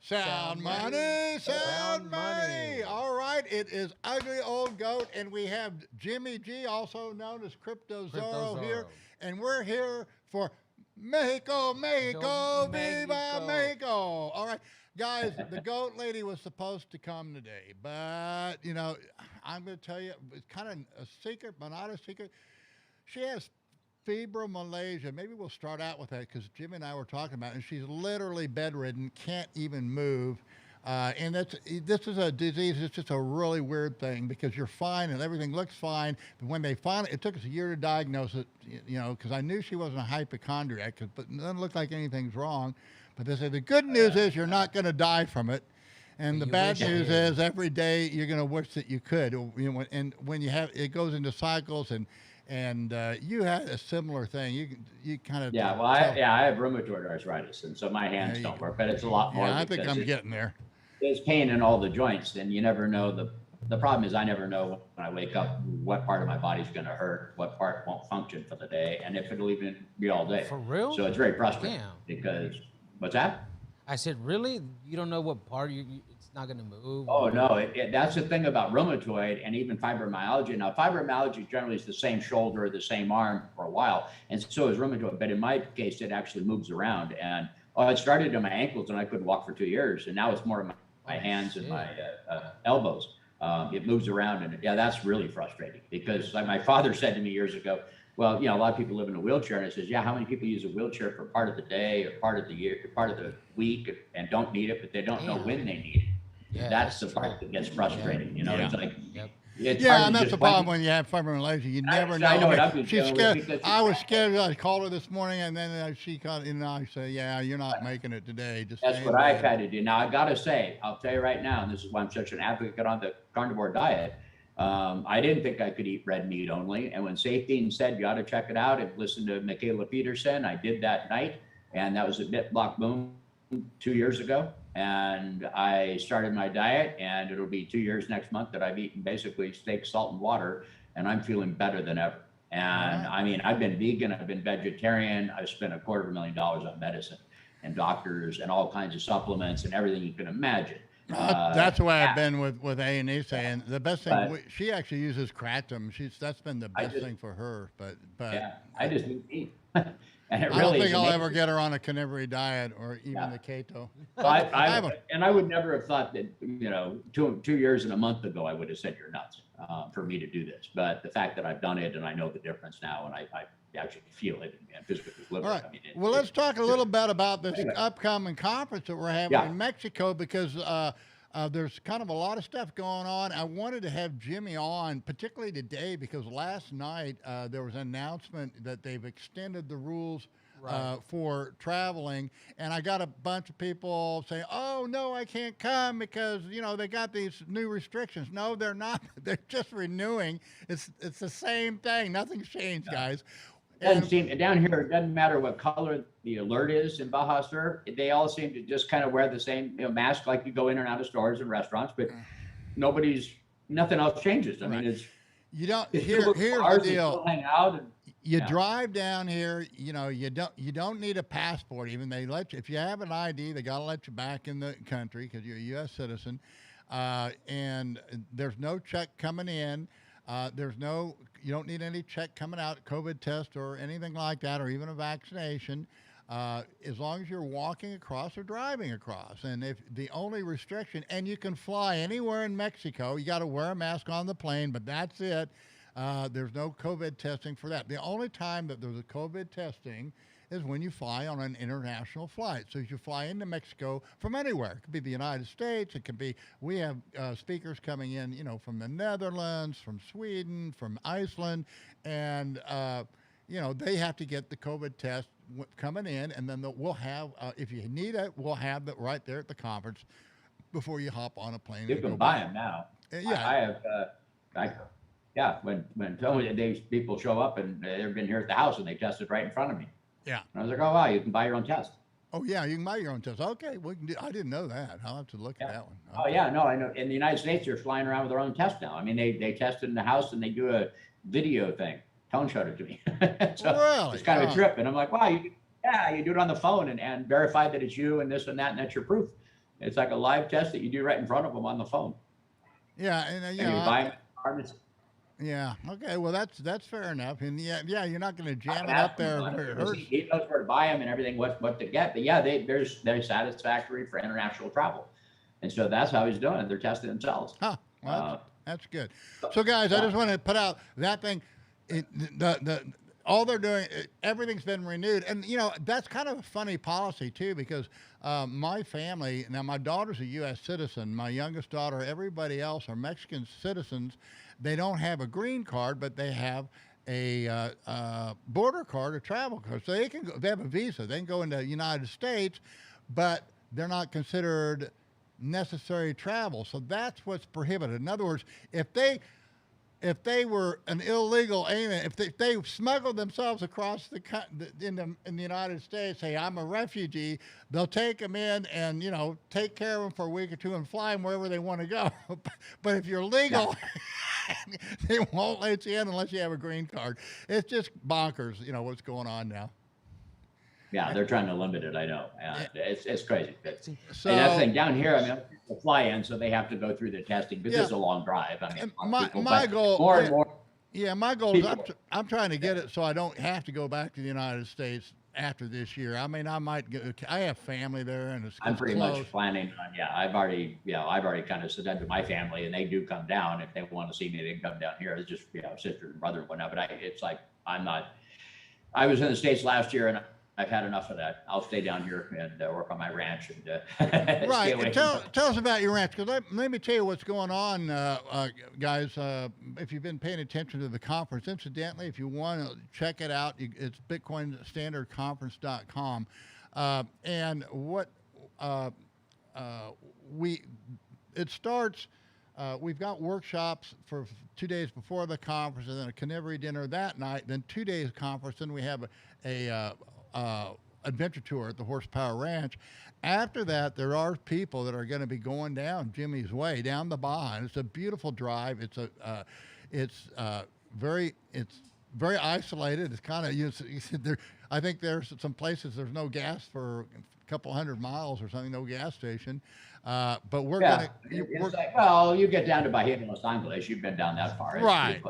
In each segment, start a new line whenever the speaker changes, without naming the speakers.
Sound money, sound money. All right, it is Ugly Old Goat, and we have Jimmy G, also known as Crypto Zorro, here, and we're here for Mexico, Mexico, Viva Mexico. All right, guys, the goat lady was supposed to come today, but I'm going to tell you, it's kind of a secret, but not a secret. She has fibromyalgia. Maybe we'll start out with that because Jimmy and I were talking about it, and she's literally bedridden, can't even move. And this is a disease. It's just a really weird thing because you're fine and everything looks fine. But when they finally, it took us a year to diagnose it, because I knew she wasn't a hypochondriac, but it doesn't look like anything's wrong. But they say the good news is you're not going to die from it. And the bad news is every day you're going to wish that you could. And when you have, it goes into cycles, and you had a similar thing. You kind of
I have rheumatoid arthritis, and so my hands don't work, but it's a lot more.
Yeah, I think I'm getting there.
There's pain in all the joints, and you never know. The problem is I never know when I wake up what part of my body's going to hurt, what part won't function for the day, and if it'll even be all day.
For real?
So it's very frustrating. Because what's that?
I said, really? You don't know what part it's not going to move?
Oh, no. That's the thing about rheumatoid and even fibromyalgia. Now, fibromyalgia generally is the same shoulder or the same arm for a while, and so is rheumatoid. But in my case, it actually moves around. And it started in my ankles, and I couldn't walk for 2 years. And now it's more of my hands and my elbows. It moves around, and that's really frustrating because, like my father said to me years ago, well, a lot of people live in a wheelchair, and I says, how many people use a wheelchair for part of the day or part of the year, or part of the week, and don't need it, but they don't know when they need it. Yeah, that's the part that gets frustrating. It's like,
and that's the problem when you have fibromyalgia. You never know.
I know what I've been
She's scared. I was scared. I called her this morning, and then she called, and I said, you're not making it today.
That's what I've had to do. Now, I got to say, I'll tell you right now, and this is why I'm such an advocate on the carnivore diet. I didn't think I could eat red meat only. And when Saifedean said, you ought to check it out and listen to Michaela Peterson, I did that night. And that was at BitBlock Boom 2 years ago. And I started my diet, and it'll be 2 years next month that I've eaten basically steak, salt, and water. And I'm feeling better than ever. And I mean, I've been vegan, I've been vegetarian. I've spent $250,000 on medicine and doctors and all kinds of supplements and everything you can imagine.
That's why I've been with A&E saying the best thing. She actually uses kratom. That's been the best thing for her. But
I just eat.
And I don't think I'll ever get her on a carnivore diet or even the keto.
And I would never have thought that 2 years and a month ago I would have said you're nuts for me to do this. But the fact that I've done it and I know the difference now, and I actually feel it and physically live it.
All right. Let's talk a little bit about this upcoming conference that we're having in Mexico, because there's kind of a lot of stuff going on. I wanted to have Jimmy on, particularly today, because last night there was an announcement that they've extended the rules for traveling, and I got a bunch of people saying, "Oh no, I can't come because they got these new restrictions." No, they're not. They're just renewing. It's the same thing. Nothing's changed, guys.
Doesn't seem down here. It doesn't matter what color the alert is in Baja Sur. They all seem to just kind of wear the same mask, like you go in and out of stores and restaurants. But nothing else changes. I mean, it's
here's the deal.
Hang out and,
you drive down here. You don't need a passport. Even they let you, if you have an ID, they got to let you back in the country because you're a U.S. citizen. And there's no check coming in. You don't need any check coming out, COVID test or anything like that, or even a vaccination, as long as you're walking across or driving across. And if the only restriction, and you can fly anywhere in Mexico, you got to wear a mask on the plane, but that's it. There's no COVID testing for that. The only time that there's a COVID testing is when you fly on an international flight. So if you fly into Mexico from anywhere, it could be the United States, it could be, we have speakers coming in, from the Netherlands, from Sweden, from Iceland, and, they have to get the COVID test coming in, and then we'll have, if you need it, we'll have it right there at the conference before you hop on a plane.
You can buy them now. I have, when these people show up and they've been here at the house and they tested right in front of me.
Yeah.
And I was like, oh, wow, you can buy your own test.
Oh, yeah, you can buy your own test. Okay, I didn't know that. I'll have to look at that one. Okay.
Oh, yeah, no, I know. In the United States, they're flying around with their own test now. I mean, they test it in the house and they do a video thing. Tone showed it to me. So
really?
It's kind of a trip. And I'm like, wow, you do it on the phone and verify that it's you and this and that, and that's your proof. It's like a live test that you do right in front of them on the phone.
Yeah, and
And you buy them.
yeah. Okay. Well, that's fair enough. And yeah, you're not going to jam
I
it up
asked him
there
about
where
it,
it
'cause
hurts.
he knows where to buy them and everything, what to get. But yeah, they're satisfactory for international travel, and so that's how he's doing it. They're testing themselves.
Huh. Well,
Uh,
that's good. So, guys, I
yeah.
just want to put out that thing. The all they're doing, everything's been renewed, and that's kind of a funny policy too, because my family now, my daughter's a U.S. citizen. My youngest daughter, everybody else are Mexican citizens. They don't have a green card, but they have a border card, a travel card, so they can go. They have a visa. They can go into the United States, but they're not considered necessary travel. So that's what's prohibited. In other words, if they were an illegal alien, if they smuggled themselves across in the United States, say I'm a refugee, they'll take them in and take care of them for a week or two and fly them wherever they want to go. But if you're legal, they won't let you in unless you have a green card. It's just bonkers, what's going on now.
Yeah, they're trying to limit it. I know. It's crazy.
So
and that's the thing down here. I mean, people fly in, so they have to go through the testing because it's a long drive. I mean,
my goal,
more and more.
Yeah, my goal is I'm trying to get it so I don't have to go back to the United States after this year. I mean, I might go. I have family there, and
I'm pretty
close.
much planning on. Yeah, I've already kind of said that to my family, and they do come down if they want to see me. They can come down here. It's just sister and brother and whatnot. But it's like I'm not. I was in the States last year, and I've had enough of that. I'll stay down here and work on my ranch and
right.
Stay away
Tell us about your ranch, because let me tell you what's going on, guys. If you've been paying attention to the conference, incidentally, if you want to check it out, it's BitcoinStandardConference.com, and what it starts. We've got workshops for 2 days before the conference, and then a carnivory dinner that night. Then 2 days conference. Then we have a adventure tour at the Horsepower Ranch. After that, there are people that are going to be going down Jimmy's Way, down the Baja. And it's a beautiful drive. It's very isolated. It's kind of I think there's some places there's no gas for a couple hundred miles or something, no gas station. But we're gonna.
It's like, well, you get down to Bahia Los Angeles. You've been down that far.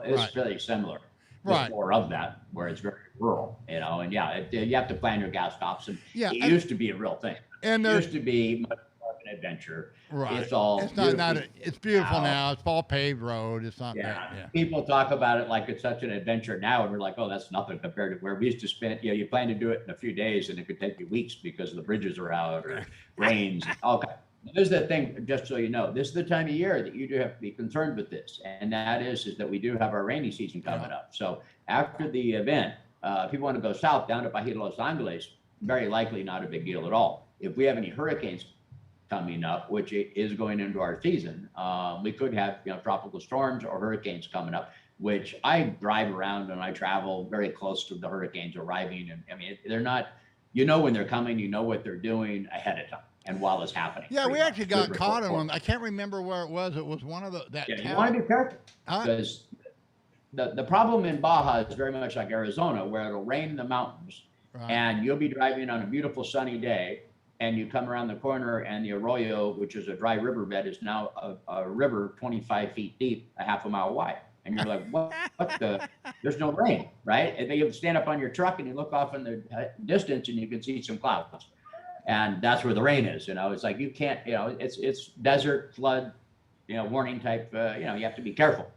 It's really similar.
Right.
More of that, where it's very rural, and you have to plan your gas stops. And it used to be a real thing.
And
it used to be much more of an adventure.
Right.
It's all.
It's not. It's beautiful now. It's all paved road. It's not.
Yeah. People talk about it like it's such an adventure now, and we're like, oh, that's nothing compared to where we used to spend. You plan to do it in a few days, and it could take you weeks because the bridges are out or rains. Okay. This is the thing, just so you know, this is the time of year that you do have to be concerned with this. And that is that we do have our rainy season coming up. So after the event, if you want to go south down to Bahia Los Angeles, very likely not a big deal at all. If we have any hurricanes coming up, which is going into our season, we could have tropical storms or hurricanes coming up, which I drive around and I travel very close to the hurricanes arriving. And I mean, they're not, when they're coming, what they're doing ahead of time. And while it's happening.
Yeah, we actually got caught in one. I can't remember where it was. It was one of that.
Yeah, you want to be careful because the problem in Baja is very much like Arizona, where it'll rain in the mountains, and you'll be driving on a beautiful sunny day, and you come around the corner, and the arroyo, which is a dry riverbed, is now a river 25 feet deep, a half a mile wide, and you're like, what the? There's no rain, right? And then you stand up on your truck and you look off in the distance, and you can see some clouds. And that's where the rain is, It's like you can't, it's desert flood, warning type. You have to be careful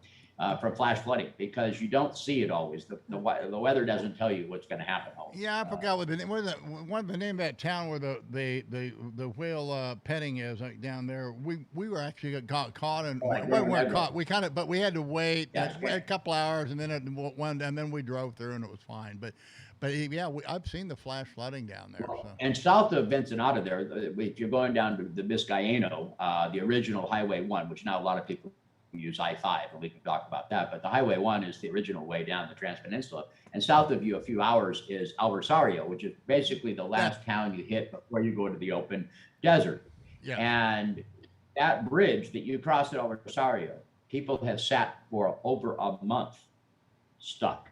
for flash flooding because you don't see it always. The weather doesn't tell you what's going to happen always.
Yeah, I forgot what the name. What the name of that town where the whale petting is down there. We were actually caught and we weren't caught. We but we had to wait a couple hours and then we drove through and it was fine. But yeah, I've seen the flash flooding down there. So.
And south of Ensenada there, if you're going down to the Vizcaíno, the original Highway 1, which now a lot of people use I-5, and we can talk about that, but the Highway 1 is the original way down the Transpeninsula. And south of you, a few hours, is El Rosario, which is basically the last town you hit before you go to the open desert. Yeah. And that bridge that you cross at El Rosario, people have sat for over a month stuck.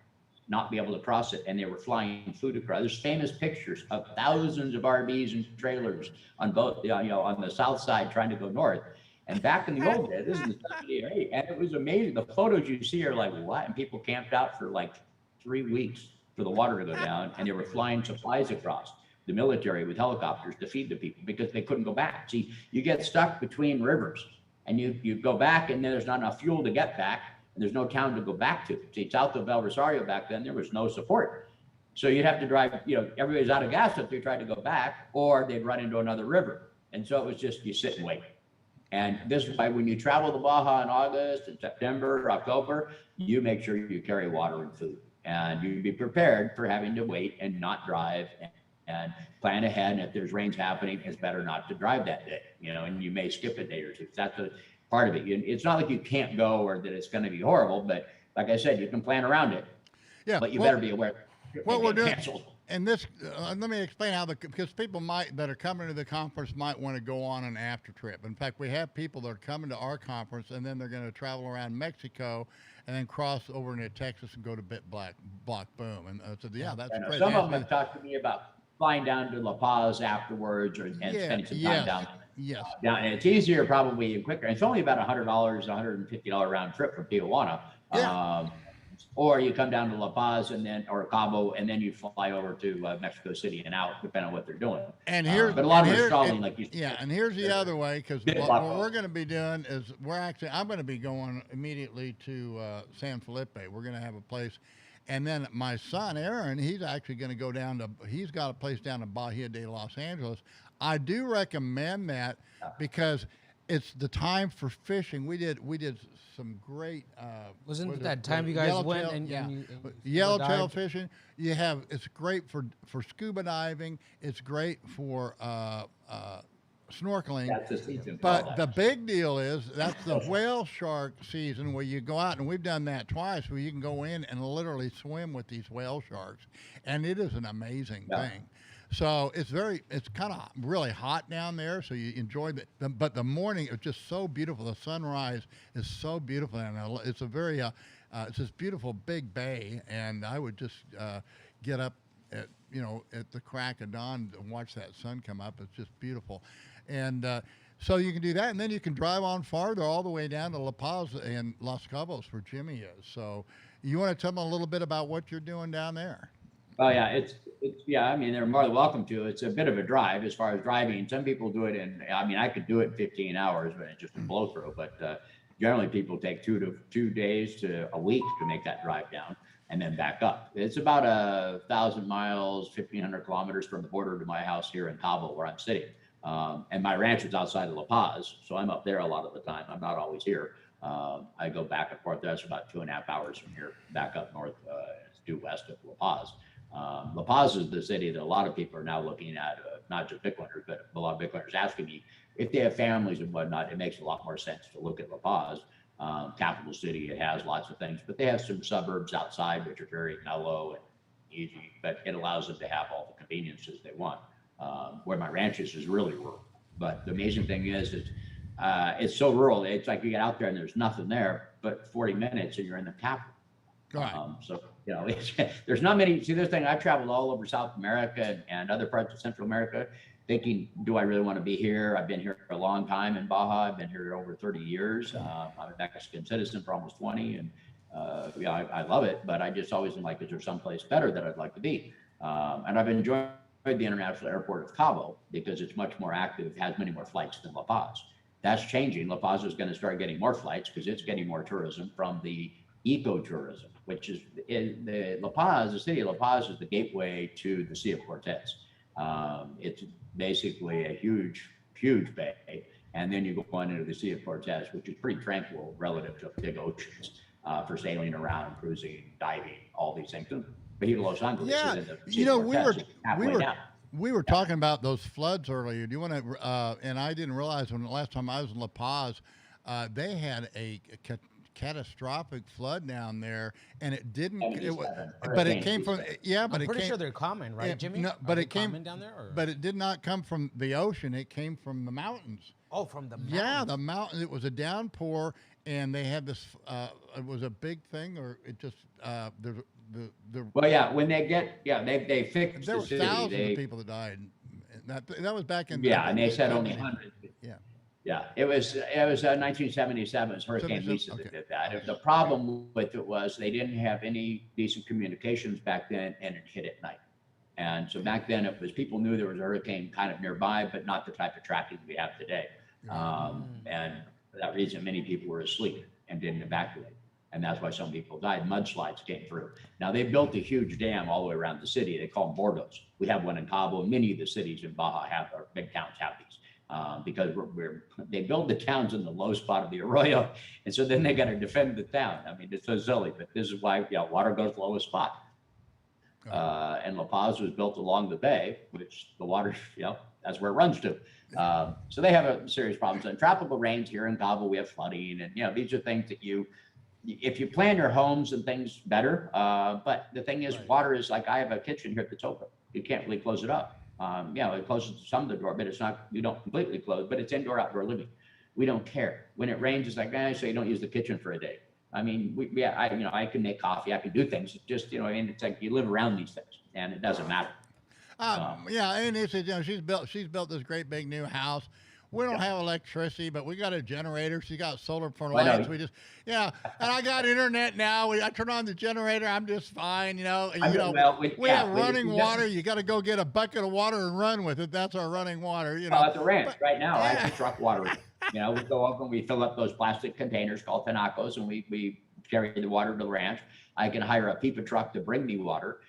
not be able to cross it, and they were flying food across. There's famous pictures of thousands of RVs and trailers on both, on the south side trying to go north. And back in the old days, this is the 78, and it was amazing. The photos you see are like, what? And people camped out for like 3 weeks for the water to go down, and they were flying supplies across the military with helicopters to feed the people because they couldn't go back. See, you get stuck between rivers, and you go back, and then there's not enough fuel to get back, and there's no town to go back to. See, south of El Rosario back then, there was no support. So you'd have to drive, everybody's out of gas if they tried to go back, or they'd run into another river. And so it was just, you sit and wait. And this is why when you travel to Baja in August and September, October, you make sure you carry water and food. And you be prepared for having to wait and not drive and plan ahead. And if there's rains happening, it's better not to drive that day, and you may skip a day or two. That's a part of it. It's not like you can't go or that it's going to be horrible, but like I said, you can plan around it.
Yeah.
But you better be aware.
What we're doing,
canceled.
and this, let me explain how because people that are coming to the conference might want to go on an after trip. In fact, we have people that are coming to our conference, and then they're going to travel around Mexico and then cross over into Texas and go to Block Boom. And so, that's great.
Some of them have talked to me about flying down to La Paz afterwards and spending some time down.
Yes.
Down, and it's easier probably and quicker. It's only about $100, $150 round trip from Tijuana.
Yeah.
Or you come down to La Paz or Cabo, and then you fly over to Mexico City and out, depending on what they're doing.
And here's,
but a lot of it's stalling, like you said.
Yeah, and here's the other way, because what we're going to be doing is I'm going to be going immediately to San Felipe. We're going to have a place. And then my son, Aaron, he's actually going to go he's got a place down in Bahia de Los Angeles. I do recommend that because it's the time for fishing. We did some great.
Wasn't that time you guys went and you
yellowtail fishing? It's great for scuba diving. It's great for snorkeling.
That's the season.
But the big deal is that's the whale shark season where you go out, and we've done that twice, where you can go in and literally swim with these whale sharks, and it is an amazing thing. So it's kind of really hot down there, so you enjoy but the morning is just so beautiful. The sunrise is so beautiful, and it's a very it's this beautiful big bay, and I would just get up at the crack of dawn and watch that sun come up. It's just beautiful, and so you can do that, and then you can drive on farther all the way down to La Paz and Los Cabos where Jimi is. So you want to tell them a little bit about what you're doing down there?
Oh yeah, it's I mean, they're more than welcome to. It's a bit of a drive as far as driving. Some people do it I could do it in 15 hours, but it's just a blow through. But generally people take 2 days to a week to make that drive down and then back up. It's about 1,000 miles, 1,500 kilometers from the border to my house here in Cabo where I'm sitting. And my ranch is outside of La Paz, so I'm up there a lot of the time. I'm not always here. I go back and forth. That's about 2.5 hours from here, back up north, due west of La Paz. La Paz is the city that a lot of people are now looking at, not just Bitcoiners, but a lot of Bitcoiners asking me if they have families and whatnot. It makes a lot more sense to look at La Paz. Capital city, it has lots of things, but they have some suburbs outside which are very mellow and easy, but it allows them to have all the conveniences they want. Where my ranch is really rural. But the amazing thing is it's so rural. It's like you get out there and there's nothing there, but 40 minutes and you're in the capital.
Right.
So, there's not many. See, this thing, I've traveled all over South America and other parts of Central America thinking, do I really want to be here? I've been here for a long time in Baja. I've been here over 30 years. I'm a Mexican citizen for almost 20. And I love it, but I just always am like, is there someplace better that I'd like to be? And I've enjoyed the international airport of Cabo because it's much more active, has many more flights than La Paz. That's changing. La Paz is going to start getting more flights because it's getting more tourism from the ecotourism, which is La Paz. The city of La Paz is the gateway to the Sea of Cortez. It's basically a huge bay, and then you go on into the Sea of Cortez, which is pretty tranquil relative to big oceans for sailing around, cruising, diving, all these things. Bahia de Los Angeles is in the Sea of Cortez,
we were talking about those floods earlier. Do you want to? And I didn't realize when the last time I was in La Paz, they had a catastrophic flood down there, and it didn't. But it came from But
I'm pretty sure they're common, right, Jimmy?
No, but it came
down there. Or?
But it did not come from the ocean. It came from the mountains.
Oh, from the mountains.
Yeah, the mountain. It was a downpour, and they had this. It was a big thing, or it just
Well, yeah, when they get, they fixed
there
the
were
city.
thousands of people that died. And that was back in
Yeah, and they said only hundreds.
Yeah.
Yeah, it was 1977. It was Hurricane
77,
Lisa
okay.
that did that.
Okay.
The problem with it was they didn't have any decent communications back then, and it hit at night. And so back then, it was people knew there was a hurricane kind of nearby, but not the type of tracking we have today. And for that reason, many people were asleep and didn't evacuate. And that's why some people died. Mudslides came through. Now, they built a huge dam all the way around the city. They call them bordos. We have one in Cabo. Many of the cities in Baja have, or big towns have these. Because they build the towns in the low spot of the arroyo, and so then they got to defend the town. I mean, it's so silly, but this is why water goes the lowest spot. And La Paz was built along the bay, which the water, that's where it runs to. So they have a serious problems. And tropical rains here in Cabo, we have flooding, and these are things that if you plan your homes and things better. But the thing is, water is like, I have a kitchen here that's open. You can't really close it up. It closes some of the door, but it's not, you don't completely close, but it's indoor, outdoor living. We don't care. When it rains, it's like, so you don't use the kitchen for a day. I mean, I can make coffee, I can do things. It's just, and it's like you live around these things and it doesn't matter.
And it's, she's built this great big new house. We don't have electricity, but we got a generator. She got solar for lights. And I got internet now. I turn on the generator. I'm just fine, And, we have running water. You got to go get a bucket of water and run with it. That's our running water,
At the ranch right now, I have truck water. We go up and we fill up those plastic containers called tinacos, and we carry the water to the ranch. I can hire a pipa truck to bring me water.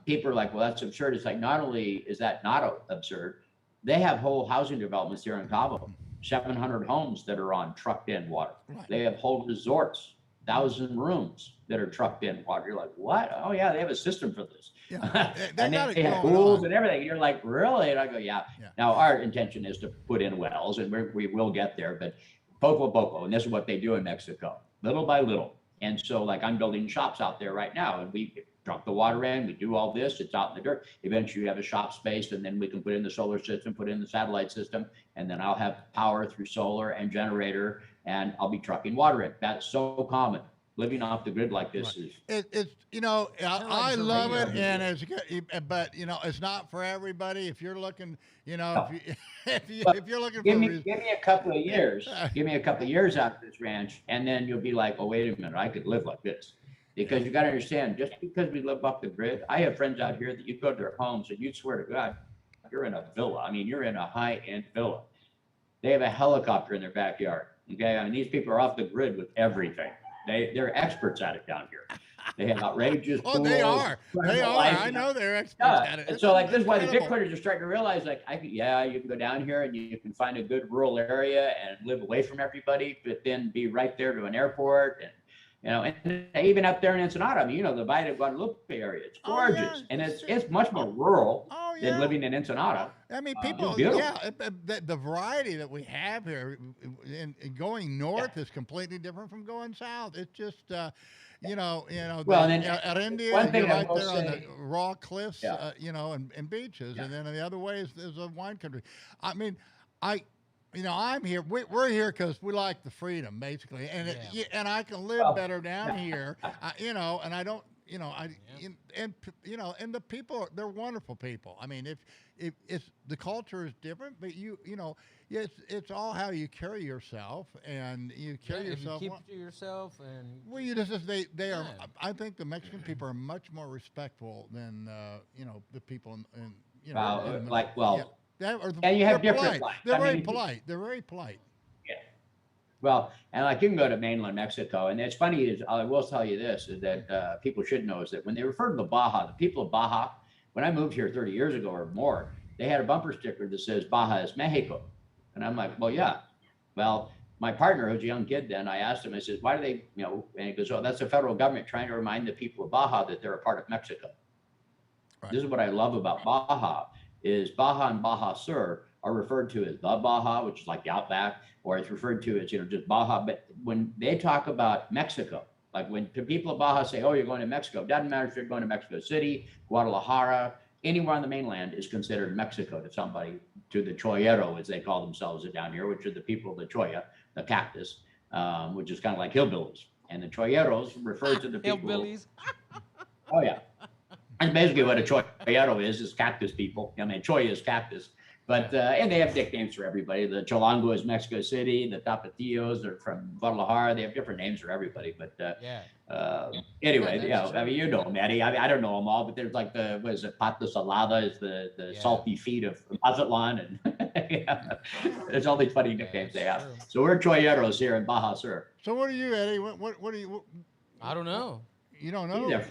People are like, well, that's absurd. It's like, not only is that not absurd, they have whole housing developments here in Cabo, 700 homes that are on trucked in water. Right. They have whole resorts, 1,000 rooms that are trucked in water. You're like, what? Oh yeah, they have a system for this.
Yeah.
And they have pools and everything. You're like, really? And I go, yeah. Now our intention is to put in wells, and we will get there, but poco a poco, and this is what they do in Mexico, little by little. And so like I'm building shops out there right now, and we dump the water in, we do all this, it's out in the dirt. Eventually you have a shop space, and then we can put in the solar system, put in the satellite system, and then I'll have power through solar and generator, and I'll be trucking water in. That's so common. Living off the grid like this is.
I love it, and it's good, but it's not for everybody. If you're looking, if you're looking
give me a couple of years, give me a couple of years out of this ranch, and then you'll be like, oh, wait a minute, I could live like this. Because you got to understand, just because we live off the grid, I have friends out here that you go to their homes and you'd swear to God, you're in a villa. I mean, you're in a high-end villa. They have a helicopter in their backyard. Okay, I mean, these people are off the grid with everything. They're experts at it down here. They have outrageous.
Oh, they are. I know they're experts at it.
And so, like, this is why the Bitcoiners are starting to realize, like, you can go down here and you can find a good rural area and live away from everybody, but then be right there to an airport and. And even up there in Ensenada, I mean, the Valle de Guadalupe area, it's gorgeous. And it's much more rural than living in Ensenada.
I mean, people, the variety that we have here in going north is completely different from going south. It's just, at India,
one thing
you're right there on the raw cliffs, and beaches. And then the other way is a wine country. I mean, I'm here. We're here because we like the freedom, basically, and and I can live better down here, and I don't, and the people, they're wonderful people. I mean, if it's the culture is different, but it's all how you carry yourself, and you carry yourself.
You keep to yourself, and
you they are. I think the Mexican people are much more respectful than the people in
and you have different lives.
They're very polite. They're very polite.
Yeah. Well, and like you can go to mainland Mexico, and it's funny is I will tell you this is that people should know is that when they refer to the people of Baja, when I moved here 30 years ago or more, they had a bumper sticker that says Baja is Mexico, and I'm like, well, yeah. Well, my partner, who's a young kid then, I asked him, I said, why do they, and he goes, oh, that's the federal government trying to remind the people of Baja that they're a part of Mexico. Right. This is what I love about Baja. Is Baja and Baja Sur are referred to as the Baja, which is like the outback, or it's referred to as, just Baja. But when they talk about Mexico, like when the people of Baja say, oh, you're going to Mexico, it doesn't matter if you're going to Mexico City, Guadalajara, anywhere on the mainland is considered Mexico to somebody, to the Choyero, as they call themselves down here, which are the people of the Choya, the cactus, which is kind of like hillbillies. And the Choyeros refer to the people.
Hillbillies.
Oh yeah. That's basically what a choyero is cactus people. I mean, choy is cactus. But, and they have nicknames for everybody. The Cholango is Mexico City. The Tapatillos are from Guadalajara. They have different names for everybody. But anyway, I mean, you know, Maddie. I don't know them all, but there's like what is it? Pata Salada is the salty feet of Mazatlan. And there's all these funny nicknames they have. True. So we're choyeros here in Baja Sur.
So what are you, Eddie? What are you?
I don't know.
You don't know?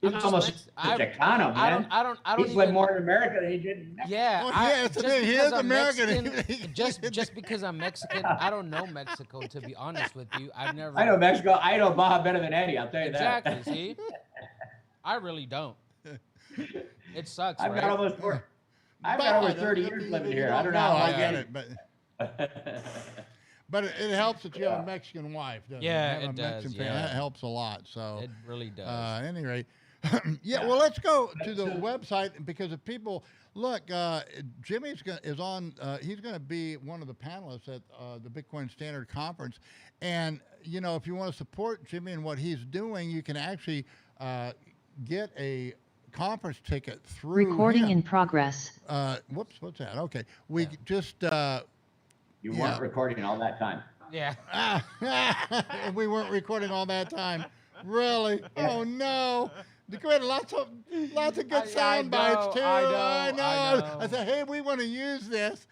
He's almost Chicano, man. I don't He's even, more in America than he did in Mexico.
Yeah,
he is American.
Mexican, just because I'm Mexican, I don't know Mexico, to be honest with you. I
know Mexico. I know Baja better than Eddie, I'll tell you
that.
Exactly,
see? I really don't. It sucks,
I've
right?
got over 30 years living here. I don't know how
I get it, but... But it helps that you have a Mexican wife, doesn't it?
It does.
That helps a lot. So
it really does.
At any rate, well, let's go to the website, because if people look, Jimmy's is on. He's going to be one of the panelists at the Bitcoin Standard Conference, and you know, if you want to support Jimmy and what he's doing, you can actually get a conference ticket through
recording
him.
In progress.
Whoops, what's that? Okay, we just.
You weren't recording all that time.
Yeah.
We weren't recording all that time. Really? Oh no. We had lots of good sound bites too. I know. I said, hey, we want to use this.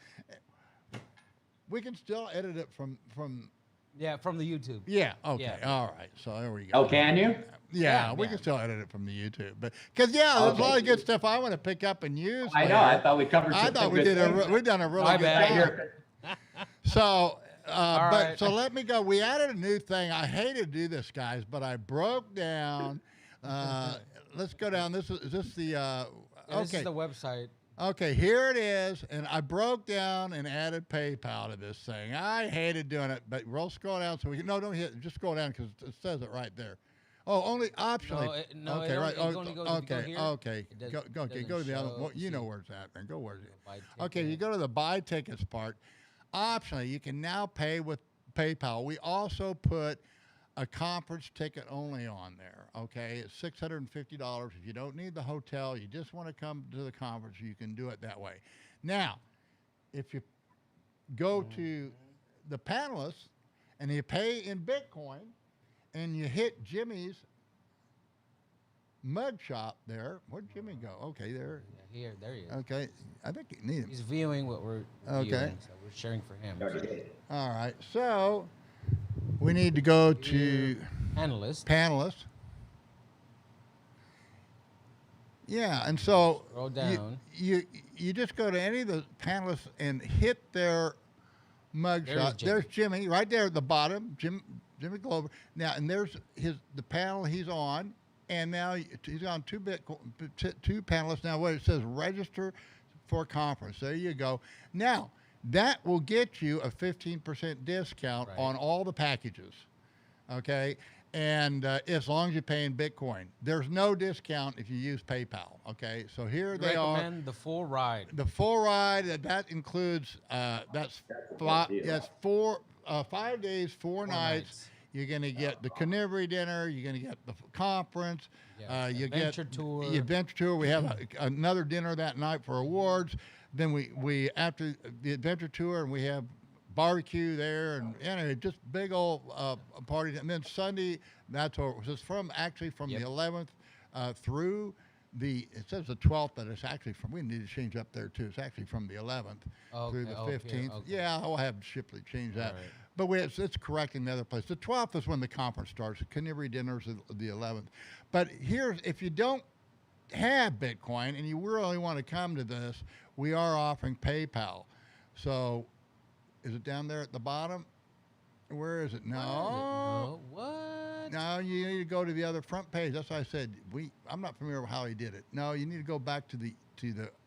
We can still edit it from
from the YouTube.
Yeah. Okay. Yeah. All right. So there we go.
Oh, can you?
Yeah, we can still edit it from the YouTube, but because there's a lot of good stuff I want to pick up and use.
I know. I thought we covered.
I thought we've done a really good job. So,
right.
So let me go. We added a new thing. I hate to do this, guys, but I broke down. Let's go down. Is this the? Okay.
This is the website.
Okay, here it is, and I broke down and added PayPal to this thing. I hated doing it, but we'll scroll down so we can. No, don't hit. Just scroll down because it says it right there. Oh, only optionally.
No,
okay, right.
Okay.
Go to the other. Well, you know where it's at, man. Go where it's at. Okay, you go to the buy tickets part. Optionally, you can now pay with PayPal. We also put a conference ticket only on there. Okay, it's $650. If you don't need the hotel, you just want to come to the conference, you can do it that way. Now, if you go to the panelists and you pay in Bitcoin and you hit Jimmy's mug shop there, where'd Jimmy go? Okay, there.
Yeah, there he is.
Okay, I think you need him.
He's viewing what we're viewing, so we're sharing for him.
All right, so we need to go to panelists. Yeah, and so
scroll down.
You just go to any of the panelists and hit their mugshot. There's Jimmy right there at the bottom, Jimmy Glover. Now, and there's the panel he's on, and now he's on two panelists. Now, what it says, register for conference. There you go. Now, that will get you a 15% discount on all the packages, okay? And as long as you pay in Bitcoin. There's no discount if you use PayPal, okay? So here they are.
Recommend the full ride.
The full ride, that includes, that's 5 days, 4 nights. You're going to get the carnivory dinner. You're going to get the conference. You
adventure tour.
The adventure tour. We have another dinner that night for awards. Then we after the adventure tour, and we have barbecue there, and anyway, just big old party. And then Sunday, that's over. So it's from the 11th through it says the 12th, but it's actually we need to change up there too. It's actually from the 11th through the 15th. Okay. Yeah, I'll have Shipley change that. Right. But it's correct in the other place. The 12th is when the conference starts. The carnivory dinner is the 11th. But if you don't have Bitcoin and you really want to come to this, we are offering PayPal. So is it down there at the bottom? Where is it? No.
What?
No, you need to go to the other front page. That's why I said I'm not familiar with how he did it. No, you need to go back to the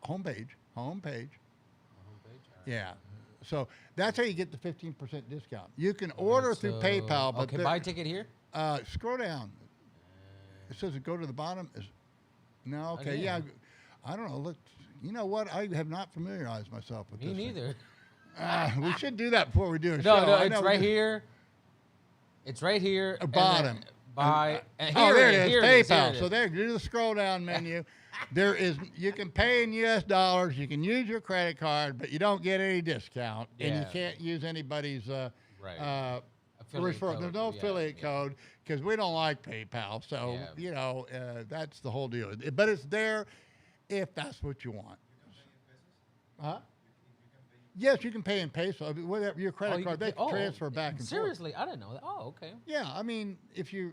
homepage. Homepage. Yeah. So that's how you get the 15% discount. You can order through PayPal, but
buy ticket here.
Scroll down. It says go to the bottom. No, okay, yeah. I don't know. Look, you know what? I have not familiarized myself with this.
Me neither.
We should do that before we do a show.
No, it's right here. It's right here.
Bottom.
Buy. And
Oh, there it is.
here
PayPal.
it is.
So there, do the scroll down menu. There is, you can pay in U.S. dollars. You can use your credit card, but you don't get any discount, and you
Yeah.
can't use anybody's
Right. Affiliate
referral. There's no
code. Yeah,
affiliate
yeah.
code because we don't like PayPal. So
Yeah.
you know that's the whole deal. But it's there if that's what you want. Huh? Yes, you can pay in peso. Whatever your credit
you
card,
can
they
pay- oh,
transfer back and forth.
Seriously, I didn't know that. Oh, okay.
Yeah, I mean, if you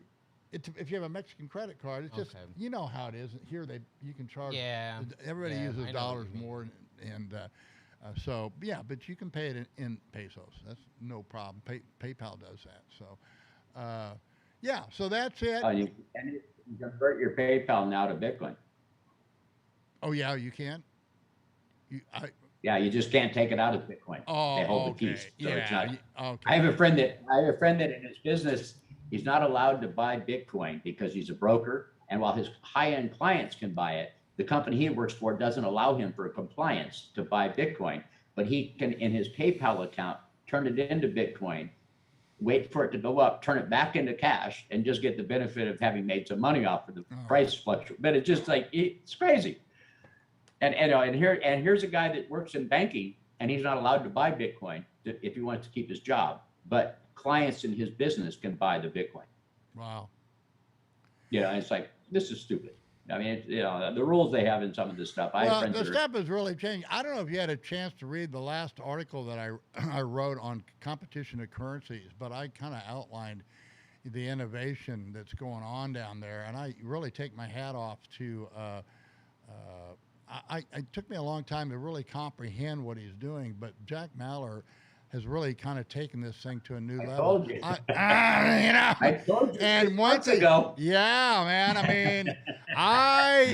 have a Mexican credit card, it's just
Okay.
you know how it is. Here you can charge.
Yeah.
Everybody
Yeah,
uses
I know what
dollars
you mean.
more, and so yeah, but you can pay it in pesos. That's no problem. PayPal does that. So yeah, so that's it.
You convert your PayPal now to Bitcoin.
Oh yeah, you can.
Yeah, you just can't take it out of Bitcoin.
Oh,
They hold
okay.
the keys. So
Yeah.
it's not,
Okay.
I have a friend that in his business, he's not allowed to buy Bitcoin because he's a broker. And while his high-end clients can buy it, the company he works for doesn't allow him for compliance to buy Bitcoin. But he can, in his PayPal account, turn it into Bitcoin, wait for it to go up, turn it back into cash, and just get the benefit of having made some money off of the price fluctuation. But it's just like, it's crazy. And here's a guy that works in banking, and he's not allowed to buy Bitcoin if he wants to keep his job. But clients in his business can buy the Bitcoin.
Wow.
It's like, this is stupid. I mean, the rules they have in some of this stuff.
Well, the stuff has really changed. I don't know if you had a chance to read the last article that I wrote on competition of currencies, but I kind of outlined the innovation that's going on down there, and I really take my hat off to. It took me a long time to really comprehend what he's doing, but Jack Mallard has really kind of taken this thing to a new level.
Told you.
I
told you.
And
6
once
months ago.
yeah, man. I mean, I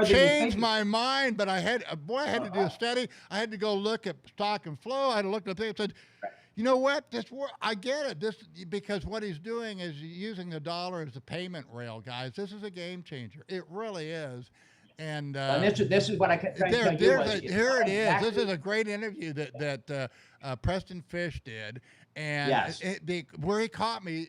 changed my mind, but I had to do a study. I had to go look at stock and flow. I had to look at the thing and said, you know what? I get it. Because what he's doing is using the dollar as a payment rail, guys. This is a game changer. It really is. And
this is what I kept trying to tell you.
Here it is. This is a great interview that Preston Fish did. And
yes.
Where he caught me,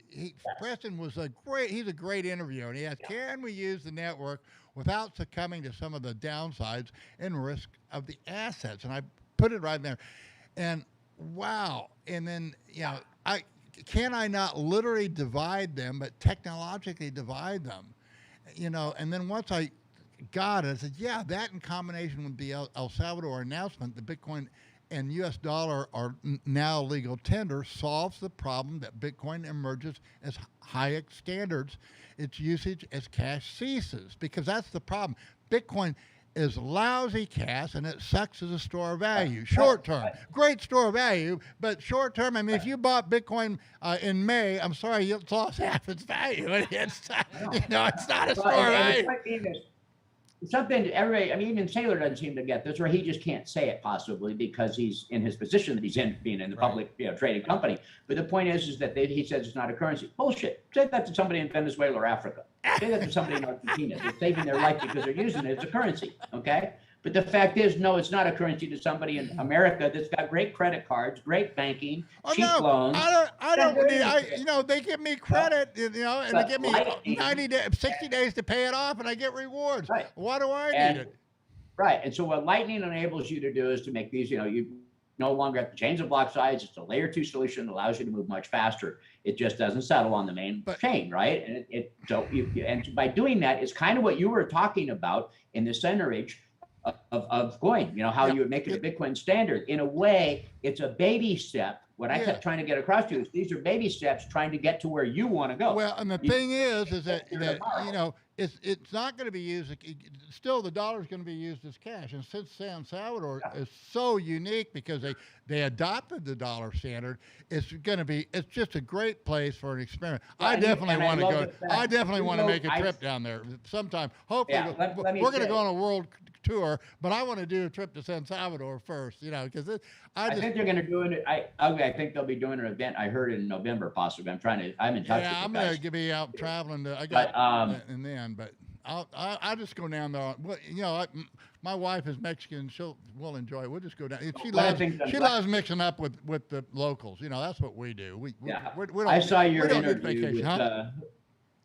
Preston was he's a great interviewer. And he asked, can we use the network without succumbing to some of the downsides and risk of the assets? And I put it right there. And wow. And then, can I not literally divide them, but technologically divide them? And then once I got it, I said, yeah, that in combination with the El Salvador announcement, the Bitcoin and U.S. dollar are now legal tender, solves the problem that Bitcoin emerges as Hayek standards. Its usage as cash ceases, because that's the problem. Bitcoin is lousy cash, and it sucks as a store of value. Short term, great store of value, but short term, I mean, if you bought Bitcoin in May, I'm sorry, it's lost half its value. It's not a store of value.
Something everybody, I mean, even Saylor doesn't seem to get this, or he just can't say it possibly because he's in his position that he's in, being in the public, trading company. But the point is that he says it's not a currency. Bullshit. Say that to somebody in Venezuela or Africa. Say that to somebody in Argentina. They're saving their life because they're using it as a currency. Okay. But the fact is, no, it's not a currency to somebody in America that's got great credit cards, great banking, cheap loans.
They give me credit, and they give me 60 days to pay it off, and I get rewards.
Right.
Why do I need it?
Right. And so what Lightning enables you to do is to make these, you no longer have to change the block size. It's a layer 2 solution that allows you to move much faster. It just doesn't settle on the main chain, right? And and by doing that, it's kind of what you were talking about in the centerage of coin, how you would make it a Bitcoin standard. In a way, it's a baby step. What I kept trying to get across to you is these are baby steps trying to get to where you want to go.
Well, and the thing is that it's not going to be used. Still, the dollar is going to be used as cash. And since San Salvador is so unique because they adopted the dollar standard, it's just a great place for an experiment. I definitely want to go. I definitely want to make a trip down there sometime. Hopefully, we're going to go on a world tour, but I want to do a trip to San Salvador first, because I think
they're going to do it. I think they'll be doing an event. I heard in November, possibly. I'm in touch with
I'm
going
to be out traveling. But I'll just go down there. my wife is Mexican. We'll enjoy it. We'll just go down. She
Well,
loves mixing up with the locals. You know, that's what we do. We don't,
I saw your
we don't need
interview
vacation,
with
huh?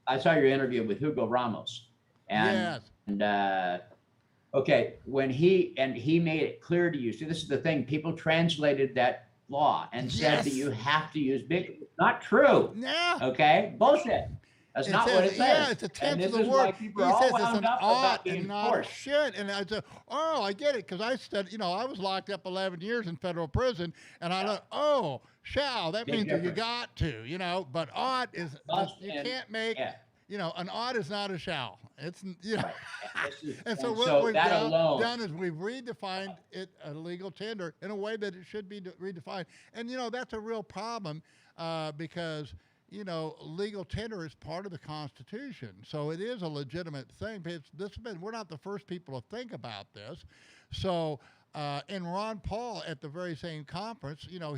I saw your interview with Hugo Ramos,
Yes.
and okay, when he made it clear to you. See, this is the thing. People translated that law and said that
Yes.
you have to use big. Not true.
Yeah.
Okay, bullshit. That's not what it says.
Yeah, it's a tense
and
of
this
the
is
word.
why
He
people are all
says it's
wound
an
up
ought
about being
and not a
forced.
should. And I said, oh, I get it, because I studied, you know, I was locked up 11 years in federal prison, and I thought, oh, shall, that
Big
means that you
difference.
got to, you know, but ought is,
Must
you
and-
can't make,
yeah.
you know, an ought is not a shall. It's, you know.
Right.
And so
And
what
so
we've
that alone-
done is we've redefined it, a legal tender, in a way that it should be redefined. And, you know, that's a real problem, because, you know, legal tender is part of the Constitution. So it is a legitimate thing. We're not the first people to think about this. So, and Ron Paul at the very same conference, you know,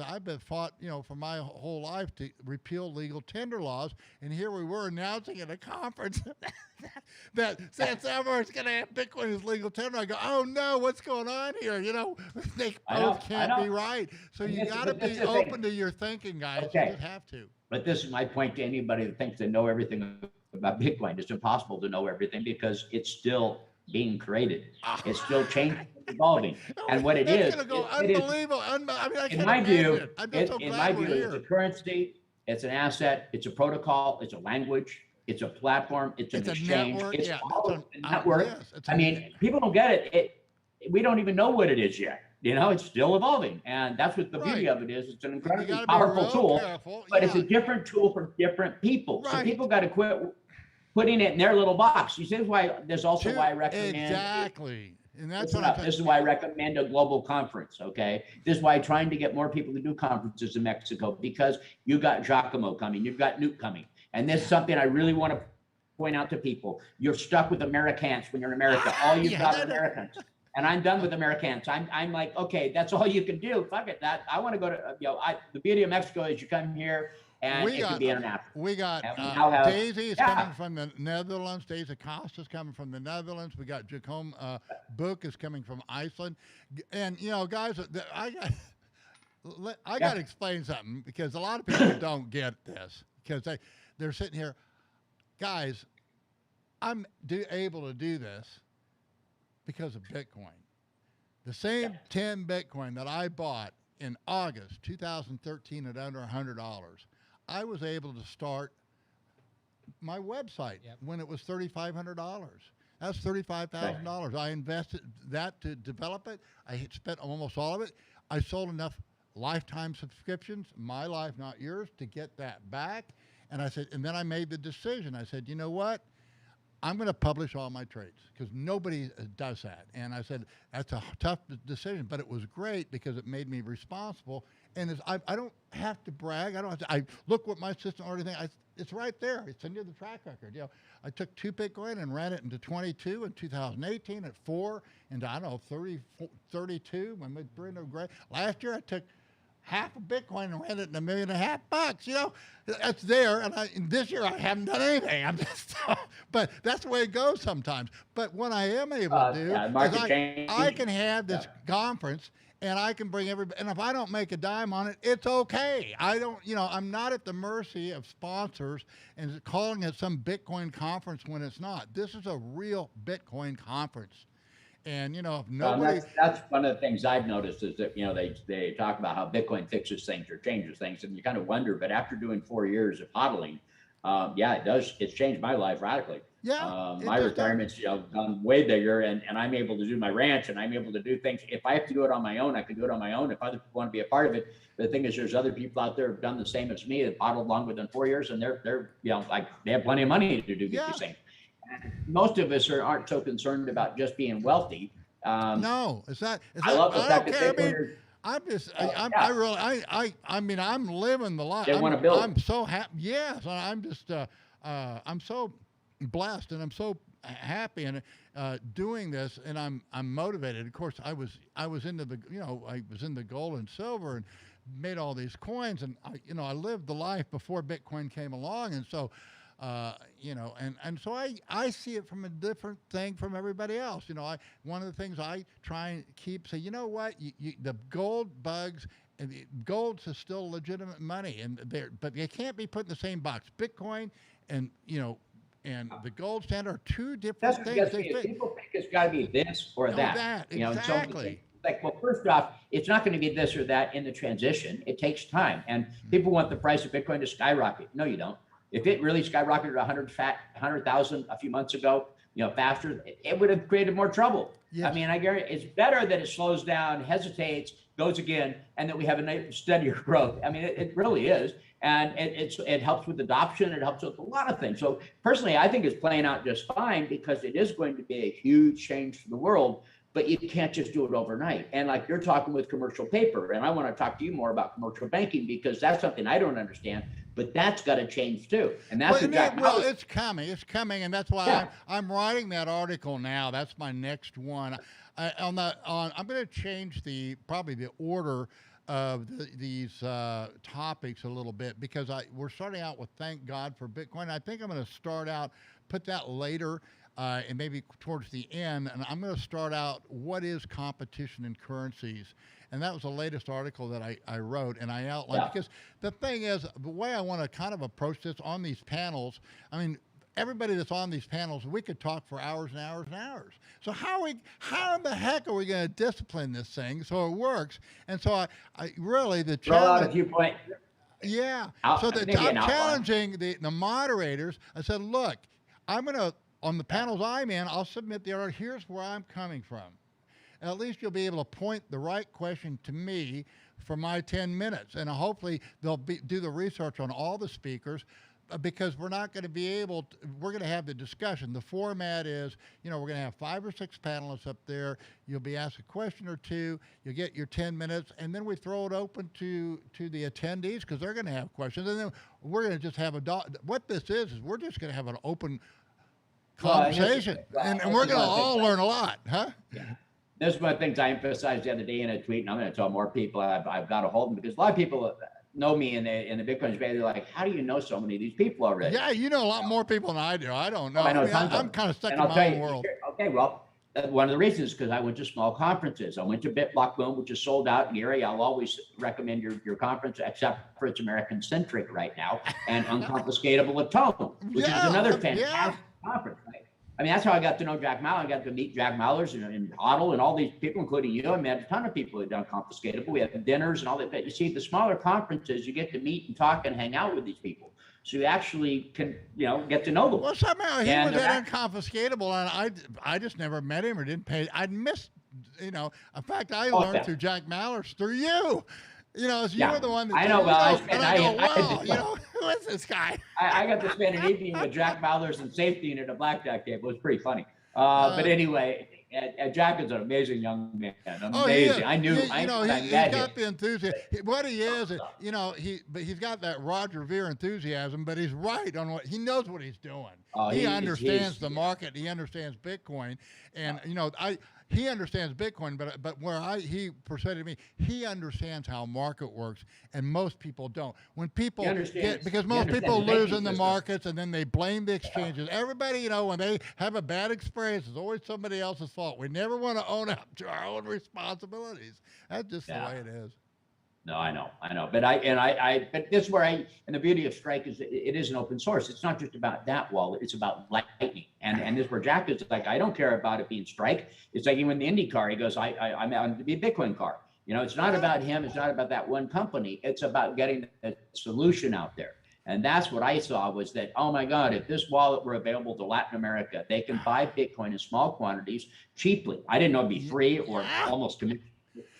I've been fought, you know, for my whole life to repeal legal tender laws. And here we were announcing at a conference that San Salvador's going to have Bitcoin as legal tender. I go, oh no, what's going on here? You know, they both can't be right. So you got to be open to your thinking, guys.
Okay.
You just have to.
But this is my point to anybody that thinks they know everything about Bitcoin. It's impossible to know everything because it's still being created. It's still changing, evolving. And what it is,
going to go
it is,
unbelievable. I mean, I
in
can't
my view,
imagine. I'm just so
in
glad
my
we're
view, it's a
here.
currency, it's an asset, it's a protocol, it's a language, it's a platform, it's an
It's a
exchange,
network,
it's
yeah,
all
it's
a network.
yes, it's
I
a-
mean, people don't get it. We don't even know what it is yet. You know, it's still evolving. And that's what the beauty
Right.
of it is. It's an
You
incredibly
gotta be
powerful
real
tool,
careful.
but it's
Yeah.
a different tool for different people. So
Right.
people got to quit putting it in their little box. You see, this is why there's also
Two-
why I recommend
exactly, and that's
listen
what
up.
I'm
This is why I recommend a global conference. Okay, this is why I'm trying to get more people to do conferences in Mexico, because you got Giacomo coming, you've got Knut coming, and this is something I really want to point out to people. You're stuck with Americans when you're in America. All you've got are Americans. And I'm done with Americans. I'm like, okay, that's all you can do. Fuck it. I want to go to, you know, the beauty of Mexico is you come here and it can be international.
We got
And we now have-
Daisy is
yeah.
coming from the Netherlands. Daisy Costa's coming from the Netherlands. We got Jacome Book is coming from Iceland. And, you know, guys, I got to explain something, because a lot of people don't get this, because they're sitting here. Guys, I'm able to do this because of Bitcoin. The same 10 Bitcoin that I bought in August 2013 at under $100, I was able to start my website when it was $3,500. That's $35,000. I invested that to develop it. I had spent almost all of it. I sold enough lifetime subscriptions, my life, not yours, to get that back. And I said, and then I made the decision. I said, you know what? I'm going to publish all my trades, because nobody does that. And I said, that's a tough decision, but it was great because it made me responsible. And I don't have to brag. I don't have to, I look what my system or anything. It's right there. It's in the track record. You know, I took 2 Bitcoin and ran it into 22 in 2018 at 4 into, I don't know, 30, 32 when we bring no great. Last year I took half a Bitcoin and ran it in $1.5 million. You know, that's there. And this year I haven't done anything. I'm just, but that's the way it goes sometimes. But what I am able to do is I can have this conference and I can bring everybody. And if I don't make a dime on it, it's okay. I don't, you know, I'm not at the mercy of sponsors and calling it some Bitcoin conference when it's not. This is a real Bitcoin conference. And, you know, if nobody...
that's one of the things I've noticed is that, you know, they talk about how Bitcoin fixes things or changes things, and you kind of wonder, but after doing 4 years of hodling, yeah, it does. It's changed my life radically.
Yeah.
My retirement's, you know, gone way bigger, and I'm able to do my ranch, and I'm able to do things. If I have to do it on my own, I can do it on my own. If other people want to be a part of it, the thing is, there's other people out there who've done the same as me, that hodled long within 4 years, and they're, you know, like they have plenty of money to do these things. Most of us aren't so concerned about just being wealthy.
No,
I love the fact that
I mean, I'm living the life.
They want to build.
I'm so happy. Yes, I'm just, I'm so blessed, and I'm so happy and doing this, and I'm motivated. Of course, I was into the, you know, I was in the gold and silver and made all these coins, and I lived the life before Bitcoin came along, and so You know, and so I see it from a different thing from everybody else. You know, one of the things I try and keep say, you know what, the gold bugs. And the gold's is still legitimate money, and but they can't be put in the same box. Bitcoin and and the gold standard are two
That's
different
what
things.
gets
They
me is
fit.
people think it's got to be this or
Oh,
that.
that
You know, and so
exactly.
it's like, well, first off, it's not going to be this or that in the transition. It takes time, and people want the price of Bitcoin to skyrocket. No, you don't. If it really skyrocketed 100,000 a few months ago, you know, faster, it would have created more trouble.
Yes.
I mean, I guarantee it's better that it slows down, hesitates, goes again, and that we have a steadier growth. I mean, it really is. And it helps with adoption. It helps with a lot of things. So personally, I think it's playing out just fine because it is going to be a huge change for the world, but you can't just do it overnight. And like you're talking with commercial paper, and I want to talk to you more about commercial banking because that's something I don't understand, but that's got to change too. And that's
it's coming, and that's why I'm writing that article now. That's my next one. I'm going to change probably the order of these topics a little bit because we're starting out with thank God for Bitcoin. I think I'm going to start out, put that later, and maybe towards the end. And I'm going to start out what is competition in currencies. And that was the latest article that I wrote and I outlined because the thing is, the way I want to kind of approach this on these panels, I mean, everybody that's on these panels, we could talk for hours and hours and hours. So how in the heck are we going to discipline this thing so it works? And so I really the
throw out a
challenge.
few points.
Yeah.
I'm
challenging the moderators. I said, look, I'm going to on the panels I'm in, I'll submit the order. Here's where I'm coming from. And at least you'll be able to point the right question to me for my 10 minutes, and hopefully they'll do the research on all the speakers. Because we're not going to be able to, we're going to have the discussion. The format is, you know, we're going to have 5 or 6 panelists up there. You'll be asked a question or two. You'll get your 10 minutes, and then we throw it open to the attendees because they're going to have questions. And then we're going to just have what this is we're just going to have an open conversation. And we're going to all learn a lot, huh?
Yeah. This is one of the things I emphasized the other day in a tweet, and I'm going to tell more people I've got to hold them because a lot of people know me in the Bitcoin space. They're like, how do you know so many of these people already?
Yeah, you know a lot more people than I do. I don't know. I'm kind of stuck in
my
own world.
Okay, well, one of the reasons is because I went to small conferences. I went to BitBlock Boom, which is sold out. Gary, I'll always recommend your conference, except for it's American-centric right now, and Unconfiscatable at Tone, which is another fantastic conference. Right? I mean, that's how I got to know Jack Mallers. I got to meet Jack Mallers and Otto and all these people, including you. I met a ton of people who had done Confiscatable. We had dinners and all that. But you see, the smaller conferences, you get to meet and talk and hang out with these people. So you actually can, you know, get to know them.
Well, somehow he was at Unconfiscatable, and I just never met him or didn't pay. I'd missed, you know. In fact, I learned through Jack Mallers through you. You know, you were the one that
I know. Well,
I go, wow, you know, who is this guy?
I got to spend an evening with Jack Mallers and Saifedean at a blackjack table. It was pretty funny. But anyway, Jack is an amazing young man. Amazing. I knew.
He's got the enthusiasm. What he is, you know, he's got that Roger Ver enthusiasm, but he's right on he knows what he's doing. He understands the market. He understands Bitcoin, and you know, he understands Bitcoin, but he persuaded me, he understands how market works, and most people don't. When people because most people lose in the markets, and then they blame the exchanges. Everybody, you know, when they have a bad experience, it's always somebody else's fault. We never want to own up to our own responsibilities. That's just the way it is.
No, I know, but but this is where and the beauty of Strike is it is an open source. It's not just about that wallet; it's about Lightning, and this is where Jack is like, I don't care about it being Strike. It's like even in the Indy car, he goes, I'm out to be a Bitcoin car. You know, it's not about him. It's not about that one company. It's about getting a solution out there. And that's what I saw was that, oh my God, if this wallet were available to Latin America, they can buy Bitcoin in small quantities cheaply. I didn't know it'd be free or almost commission.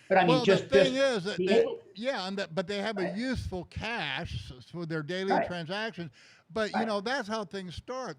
But I mean,
the thing is that but they have a useful cash for their daily transactions. But you know, that's how things start.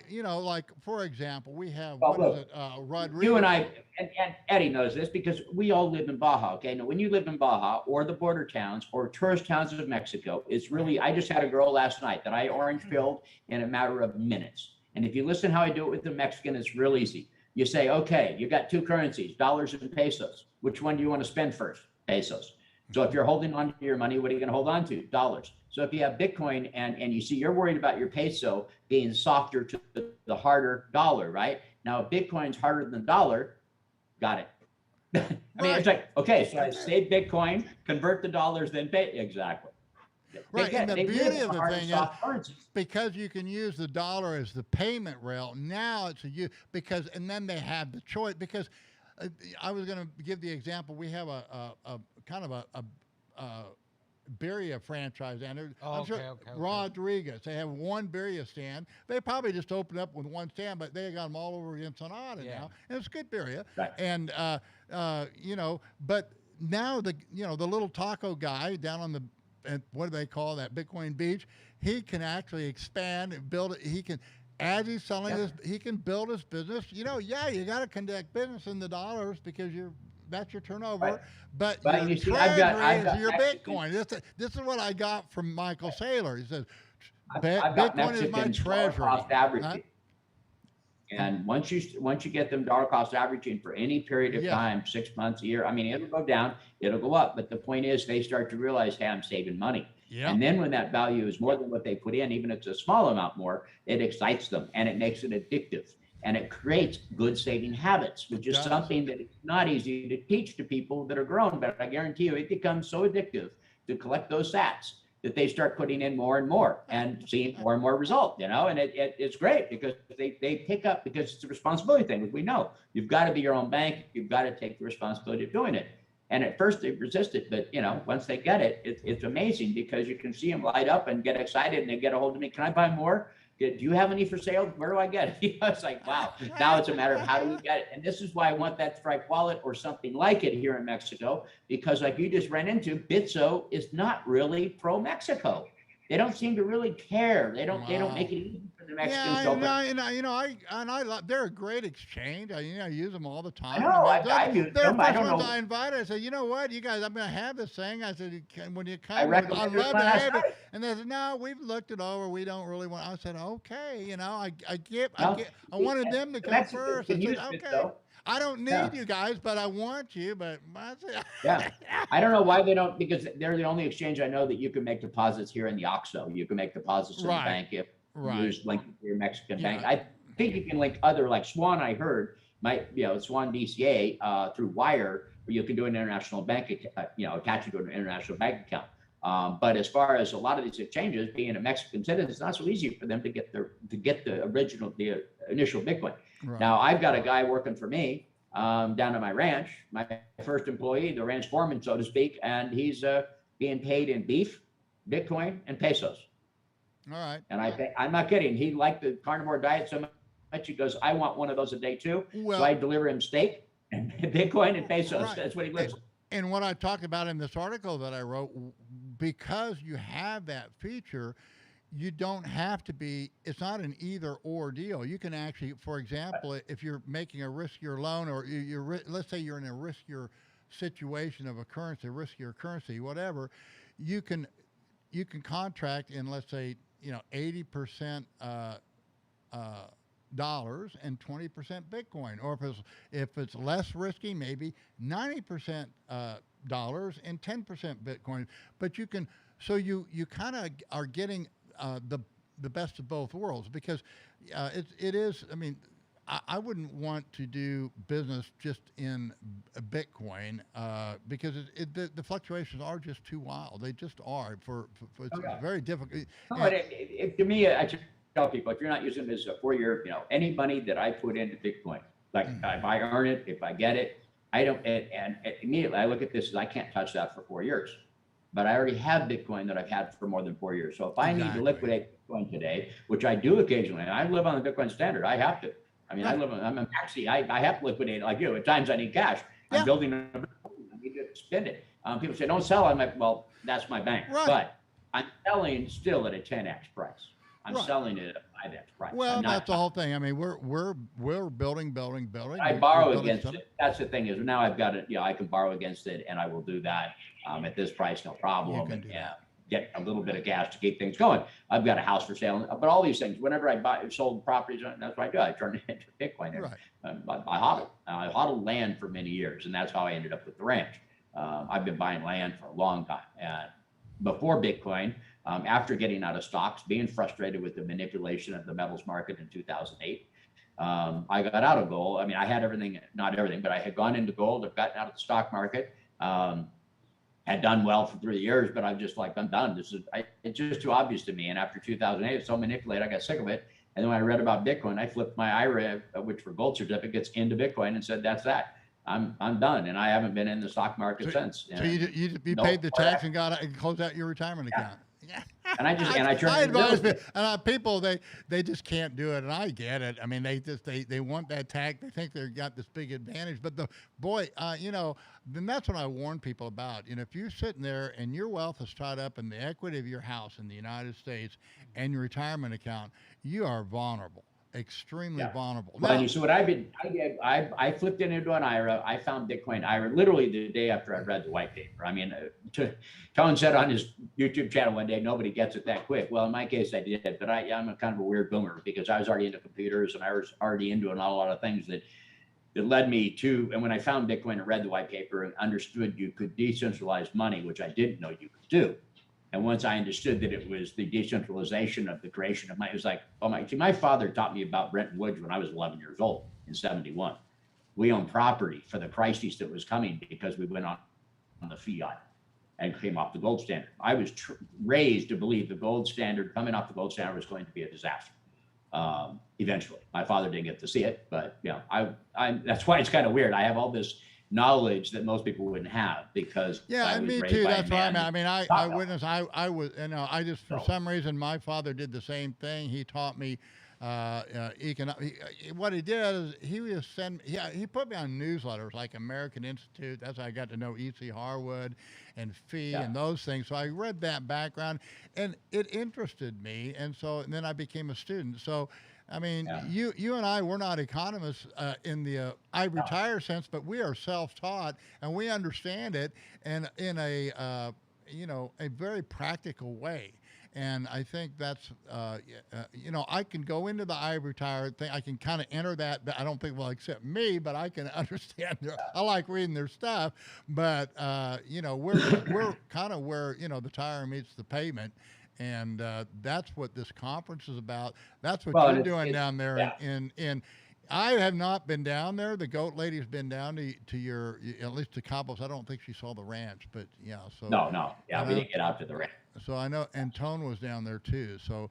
You know, like for example, we have Rodrigo.
You and I and Eddie knows this because we all live in Baja. Okay, now when you live in Baja or the border towns or tourist towns of Mexico, it's really. I just had a girl last night that I orange pilled in a matter of minutes. And if you listen how I do it with the Mexican, it's real easy. You say, okay, you got 2 currencies, dollars and pesos. Which one do you want to spend first? Pesos. So if you're holding on to your money, what are you going to hold on to? Dollars. So if you have Bitcoin and you see you're worried about your peso being softer to the harder dollar, right? Now, if Bitcoin's harder than the dollar, got it. I mean, it's like, okay, so I save Bitcoin, convert the dollars, then pay. Exactly.
Right, and the beauty of the
hard
thing
soft
is,
currencies.
because you can use the dollar as the payment rail, now it's because, and then they have the choice, because I was going to give the example, we have a kind of a birria franchise, and Rodriguez, they have one birria stand. They probably just opened up with one stand, but they got them all over Ensenada now, and it's good birria.
Right.
And you know, but now the little taco guy down on the, what do they call that, Bitcoin Beach, he can actually expand and build it. He can, as he's selling this, he can build his business. You know, you got to conduct business in the dollars because that's your turnover.
Right.
But
But
your
you see,
treasury
I've got
is your
Mexican,
Bitcoin. This is what I got from Michael Saylor. He says,
I've got
Bitcoin is my
Mexican dollar
treasury.
cost averaging. And once you get them dollar cost averaging for any period of time, 6 months, a year, I mean, it'll go down, it'll go up. But the point is, they start to realize, hey, I'm saving money. And then when that value is more than what they put in, even if it's a small amount more, it excites them and it makes it addictive. And it creates good saving habits, which is something that is not easy to teach to people that are grown. But I guarantee you, it becomes so addictive to collect those sats that they start putting in more and more and seeing more and more result, and it's great because they pick up, because it's a responsibility thing. As we know, you've got to be your own bank. You've got to take the responsibility of doing it. And at first they resist it, but once they get it, it's amazing because you can see them light up and get excited and they get a hold of me. Can I buy more? Do you have any for sale? Where do I get it? It's like, wow. Now it's a matter of how do we get it? And this is why I want that Strike wallet or something like it here in Mexico, because like you just ran into, Bitso is not really pro-Mexico. They don't seem to really care. They don't make it easy for the Mexicans to open.
I love, they're a great exchange. I use them all the time.
I know, I use them. I don't know.
I invited. I said, you know what, you guys, I'm going to have this thing. I said, when you come,
I
I'd love to have it.
night.
And they said, no, we've looked it over. We don't really want. I said, okay, I wanted them to come first. I said, okay. I don't need you guys, but I want you. But
I don't know why they don't, because they're the only exchange I know that you can make deposits here in the OXXO. You can make deposits in the bank if you use link to your Mexican bank. I think you can link other, like Swan. I heard Swan DCA through Wire, where you can do an international bank, attach it to an international bank account. But as far as a lot of these exchanges, being a Mexican citizen, it's not so easy for them to get the initial Bitcoin. Right. Now I've got a guy working for me down at my ranch, my first employee, the ranch foreman, so to speak, and he's being paid in beef, Bitcoin, and pesos.
All right.
And I'm not kidding. He liked the carnivore diet so much. He goes, I want one of those a day too. So I deliver him steak and Bitcoin and pesos. Right. That's what he lives.
And what I talked about in this article that I wrote, because you have that feature, you don't have to be, it's not an either or deal. You can actually, for example, if you're making a riskier loan, or let's say you're in a riskier situation of a currency, riskier currency, whatever, you can contract in, let's say, 80% dollars and 20% Bitcoin, or if it's less risky, maybe 90% dollars and 10% Bitcoin. But you can, so you kind of are getting the best of both worlds, because it is. I mean, I wouldn't want to do business just in Bitcoin because the fluctuations are just too wild. They just are. It's very difficult.
To me, I just tell people, if you're not using this for your, any money that I put into Bitcoin, like if I earn it, if I get it, I don't, and immediately I look at this as I can't touch that for 4 years. But I already have Bitcoin that I've had for more than 4 years. So if I need to liquidate Bitcoin today, which I do occasionally, and I live on the Bitcoin standard, I have to. I mean, I'm a maxi. I have to liquidate it like you. At times I need cash. I'm building a Bitcoin. I need to spend it. People say, don't sell. I'm like, well, that's my bank. Right. But I'm selling still at a 10x price. I'm selling it at a 5x price.
Well, that's the whole thing. I mean, we're building.
I borrow against it. That's the thing, is now I've got it. I can borrow against it, and I will do that at this price, no problem. And get a little bit of cash to keep things going. I've got a house for sale, but all these things. Whenever I sold properties, that's what I do. I turn it into Bitcoin. Right. I hodl land for many years, and that's how I ended up with the ranch. I've been buying land for a long time. And before Bitcoin, after getting out of stocks, being frustrated with the manipulation of the metals market in 2008, I got out of gold. I mean, I had everything, not everything, but I had gone into gold. I've gotten out of the stock market. Had done well for 3 years, but I'm just like, I'm done. It's just too obvious to me. And after 2008, it's so manipulated, I got sick of it. And then when I read about Bitcoin, I flipped my IRA, which were gold certificates, into Bitcoin and said, that's that. I'm done. And I haven't been in the stock market since.
So you paid the tax and got and closed out your retirement account. Yeah.
And I
advise people, people they just can't do it, and I get it. I mean, they want that tax. They think they've got this big advantage, but then that's what I warn people about. If you're sitting there and your wealth is tied up in the equity of your house in the United States and your retirement account, you are vulnerable. Extremely vulnerable.
Well, and you see what I flipped it into an IRA. I found Bitcoin IRA literally the day after I read the white paper. I mean, Tone said on his YouTube channel one day, nobody gets it that quick. Well, in my case, I did, but I'm a kind of a weird boomer because I was already into computers and I was already into a lot of things that led me to. And when I found Bitcoin and read the white paper and understood you could decentralize money, which I didn't know you could do. And once I understood that it was the decentralization of the creation of money, it was like, oh my father taught me about Bretton Woods when I was 11 years old in 71. We owned property for the crisis that was coming because we went on the fiat and came off the gold standard. I was raised to believe the gold standard, coming off the gold standard, was going to be a disaster. Eventually, my father didn't get to see it, but that's why it's kind of weird. I have all this knowledge that most people wouldn't have because
and me too. That's why I mean, I witnessed. I was, I just for some reason my father did the same thing. He taught me what he did is he would send. He put me on newsletters like American Institute. That's how I got to know E.C. Harwood and Fee and those things. So I read that background, and it interested me, and then I became a student. So. I mean, you and I, we're not economists in the I retire sense, but we are self-taught and we understand it, and in a a very practical way. And I think that's I can go into the I retire thing. I can kind of enter that. I don't think they'll accept me, but I can understand. I like reading their stuff, but we're kind of where the tire meets the pavement. And that's what this conference is about. That's what you're doing down there. In I have not been down there. The goat lady's been down to your, at least to Cabos. I don't think she saw the ranch, but So
no, we didn't get out to the ranch.
So I know, and Tone was down there too. So,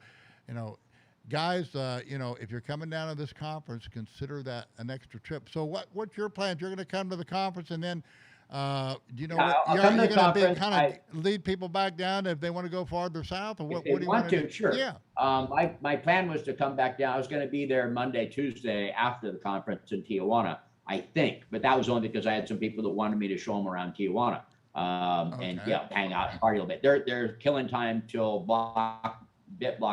guys, if you're coming down to this conference, consider that an extra trip. So what's your plans? You're going to come to the conference and then. What you're going to kind of lead people back down if they want to go farther south, or what do you want to do?
Sure. Yeah. My plan was to come back down. I was going to be there Monday, Tuesday after the conference in Tijuana, I think, but that was only because I had some people that wanted me to show them around Tijuana and hang out and party a little bit. They're killing time till block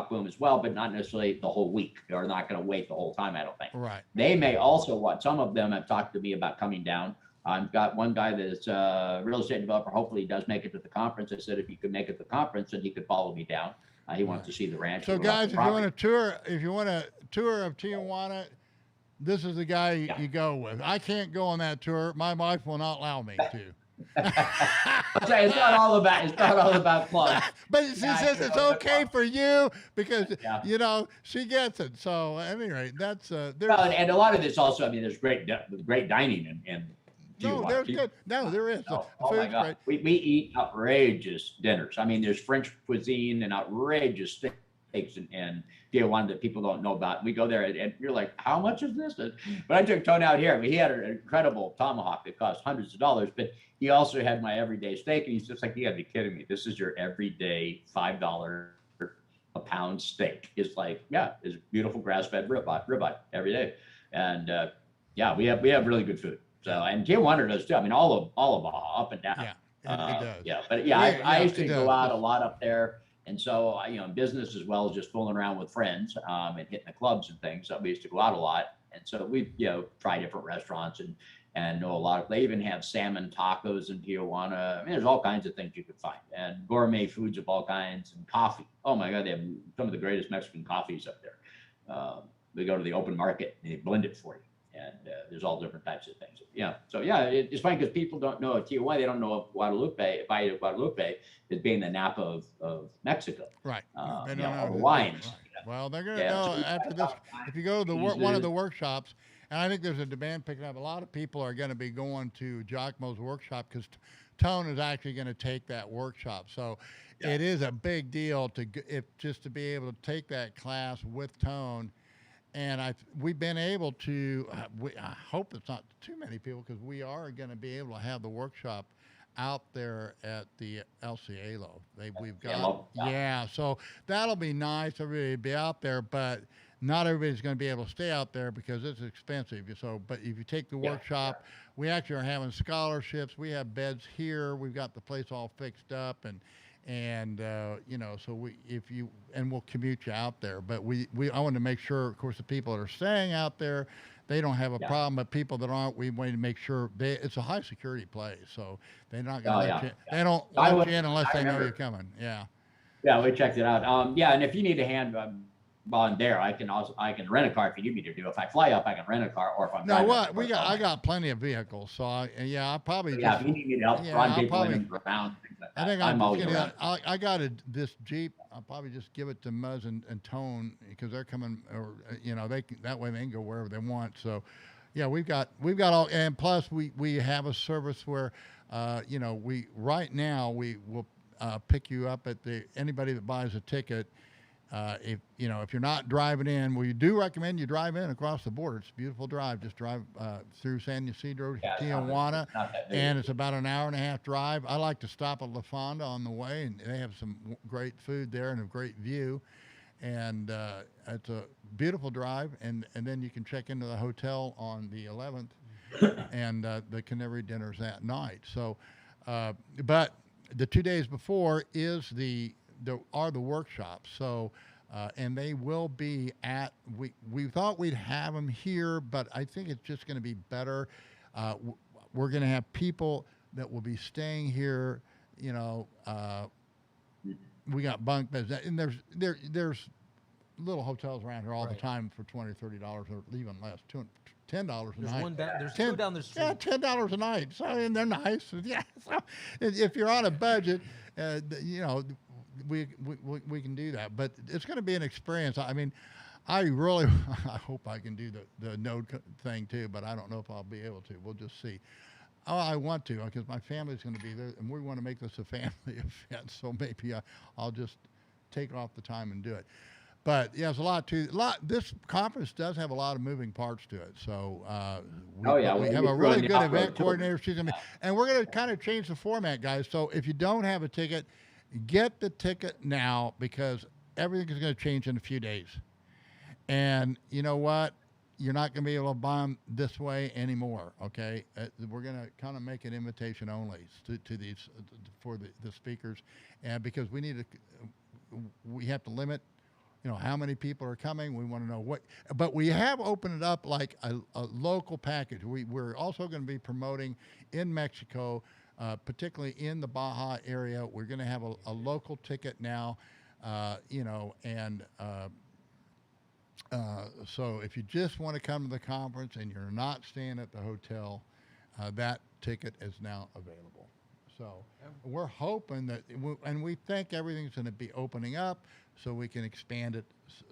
boom as well, but not necessarily the whole week. They're not going to wait the whole time, I don't think.
Right.
They may also want. Some of them have talked to me about coming down. I've got one guy that's a real estate developer. Hopefully he does make it to the conference. I said if he could make it to the conference, then he could follow me down. He wants to see the ranch.
So guys, if you want a tour of Tijuana, this is the guy you go with. I can't go on that tour. My wife will not allow me to.
It's not all about fun.
But she says it's okay for you because she gets it. So at any rate, that's
and a lot of this also. I mean, there's great dining and.
No, there's good. No, there is.
Oh my God. We eat outrageous dinners. I mean, there's French cuisine and outrageous steaks and Tijuana that people don't know about. We go there and you're like, how much is this? But I took Tony out here. I mean, he had an incredible tomahawk that cost hundreds of dollars, but he also had my everyday steak. And he's just like, you gotta be kidding me. This is your everyday $5 a pound steak. It's like, it's beautiful grass-fed ribeye every day. And we have really good food. So, and Tijuana does too. I mean, all of Baja, up and down.
Yeah, it does.
Yeah, but I used to go out a lot up there. And so, business as well as just fooling around with friends and hitting the clubs and things. So we used to go out a lot. And so we, try different restaurants and know a lot of, they even have salmon tacos in Tijuana. I mean, there's all kinds of things you could find and gourmet foods of all kinds and coffee. Oh my God, they have some of the greatest Mexican coffees up there. We go to the open market and they blend it for you. and there's all different types of things. Yeah. So yeah, it's funny because people don't know of Tijuana. They don't know of Guadalupe. Valle de Guadalupe as being the Napa of Mexico.
Right. They
You
don't
know,
know.
all the wines.
Right. Well, they're going to
Yeah,
know
so
after this. If you go to the one of the workshops, and I think there's a demand picking up. A lot of people are going to be going to Giacomo's workshop because Tone is actually going to take that workshop. So it is a big deal just to be able to take that class with Tone. And we've been able to. I hope it's not too many people because we are going to be able to have the workshop out there at the El Cielo. We've got so that'll be nice. Everybody will be out there, but not everybody's going to be able to stay out there because it's expensive. So, but if you take the workshop, we actually are having scholarships. We have beds here. We've got the place all fixed up, and you know, so we'll commute you out there. But I want to make sure, of course, the people that are staying out there, they don't have a problem. But people that aren't, we want to make sure it's a high security place, so they're not going to let you. They don't let you in unless they know you're coming. Yeah.
Yeah, we checked it out. Yeah, and if you need a hand on there, I can rent a car if you need me to do. If I fly up, I can rent a car, or if I'm
I got plenty of vehicles, so I'll probably
if you need me to help run people in and around.
I think I got this Jeep. I'll probably just give it to Muzz and Tone because they're coming, or you know, that way they can go wherever they want. So, yeah, we've got all, and plus we have a service where, you know, right now we will pick you up at anybody that buys a ticket. If you're not driving in, we do recommend you drive in across the border. It's a beautiful drive. Just drive through San Ysidro, Tijuana, and it's about an hour and a half drive. I like to stop at La Fonda on the way, and they have some great food there and a great view. And it's a beautiful drive, and then you can check into the hotel on the 11th, and the Canary dinner's that night. So, but the 2 days before is the workshops. So, and they will be we thought we'd have them here, but I think it's just going to be better. We're going to have people that will be staying here. You know, we got bunk beds, and there's little hotels around here all the time for $20, $30 or even less, $10 a night.
There's two down the street.
Yeah, $10 a night. So, and they're nice. Yeah. So if you're on a budget, you know, we can do that. But it's going to be an experience. I mean, I hope I can do the node thing too, but I don't know if I'll be able to. We'll just see. Oh, I want to because my family's going to be there, and we want to make this a family event. So maybe I'll just take off the time and do it. But yeah, it's a lot. This conference does have a lot of moving parts to it. So we have a really good event coordinator. She's gonna be, and we're going to kind of change the format, guys. So if you don't have a ticket, get the ticket now because everything is going to change in a few days. And you know what? You're not going to be able to buy them this way anymore. Okay, we're going to kind of make an invitation only to these for the speakers, and because we have to limit. You know, how many people are coming. We want to know but we have opened it up like a local package. We're also going to be promoting in Mexico, particularly in the Baja area. We're going to have a local ticket now, you know, and so if you just want to come to the conference and you're not staying at the hotel, that ticket is now available. So we're hoping that, and we think everything's going to be opening up so we can expand it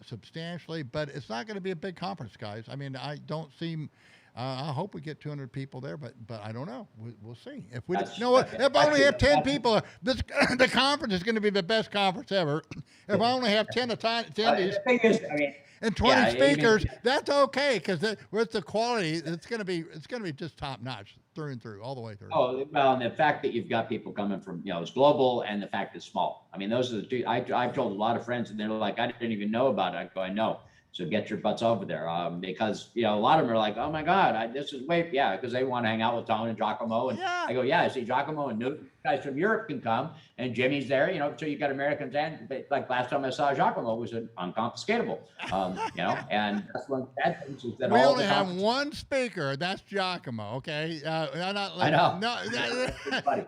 substantially, but it's not going to be a big conference, guys. I mean, I don't see, I hope we get 200 people there, but I don't know. We'll see. If we if I only have 10 people, the conference is going to be the best conference ever. If I only have 10 attendees.
The thing is, I mean,
and 20 speakers, that's okay because with the quality, it's going to be just top notch through and through, all the way through.
Oh well, and the fact that you've got people coming from, you know, it's global, and the fact it's small. I mean, those are the two. I've told a lot of friends, and they're like, I didn't even know about it. I go, I know. So get your butts over there, because you know a lot of them are like, oh my God, this is because they want to hang out with Tone and Giacomo, and I go, I see Giacomo and Knut, guys from Europe can come, and Jimmy's there, you know, so you got Americans, and like last time I saw Giacomo was unconfiscatable, you know, and that's one bad things is that
we only have one speaker, that's Giacomo, okay?
I know.
No,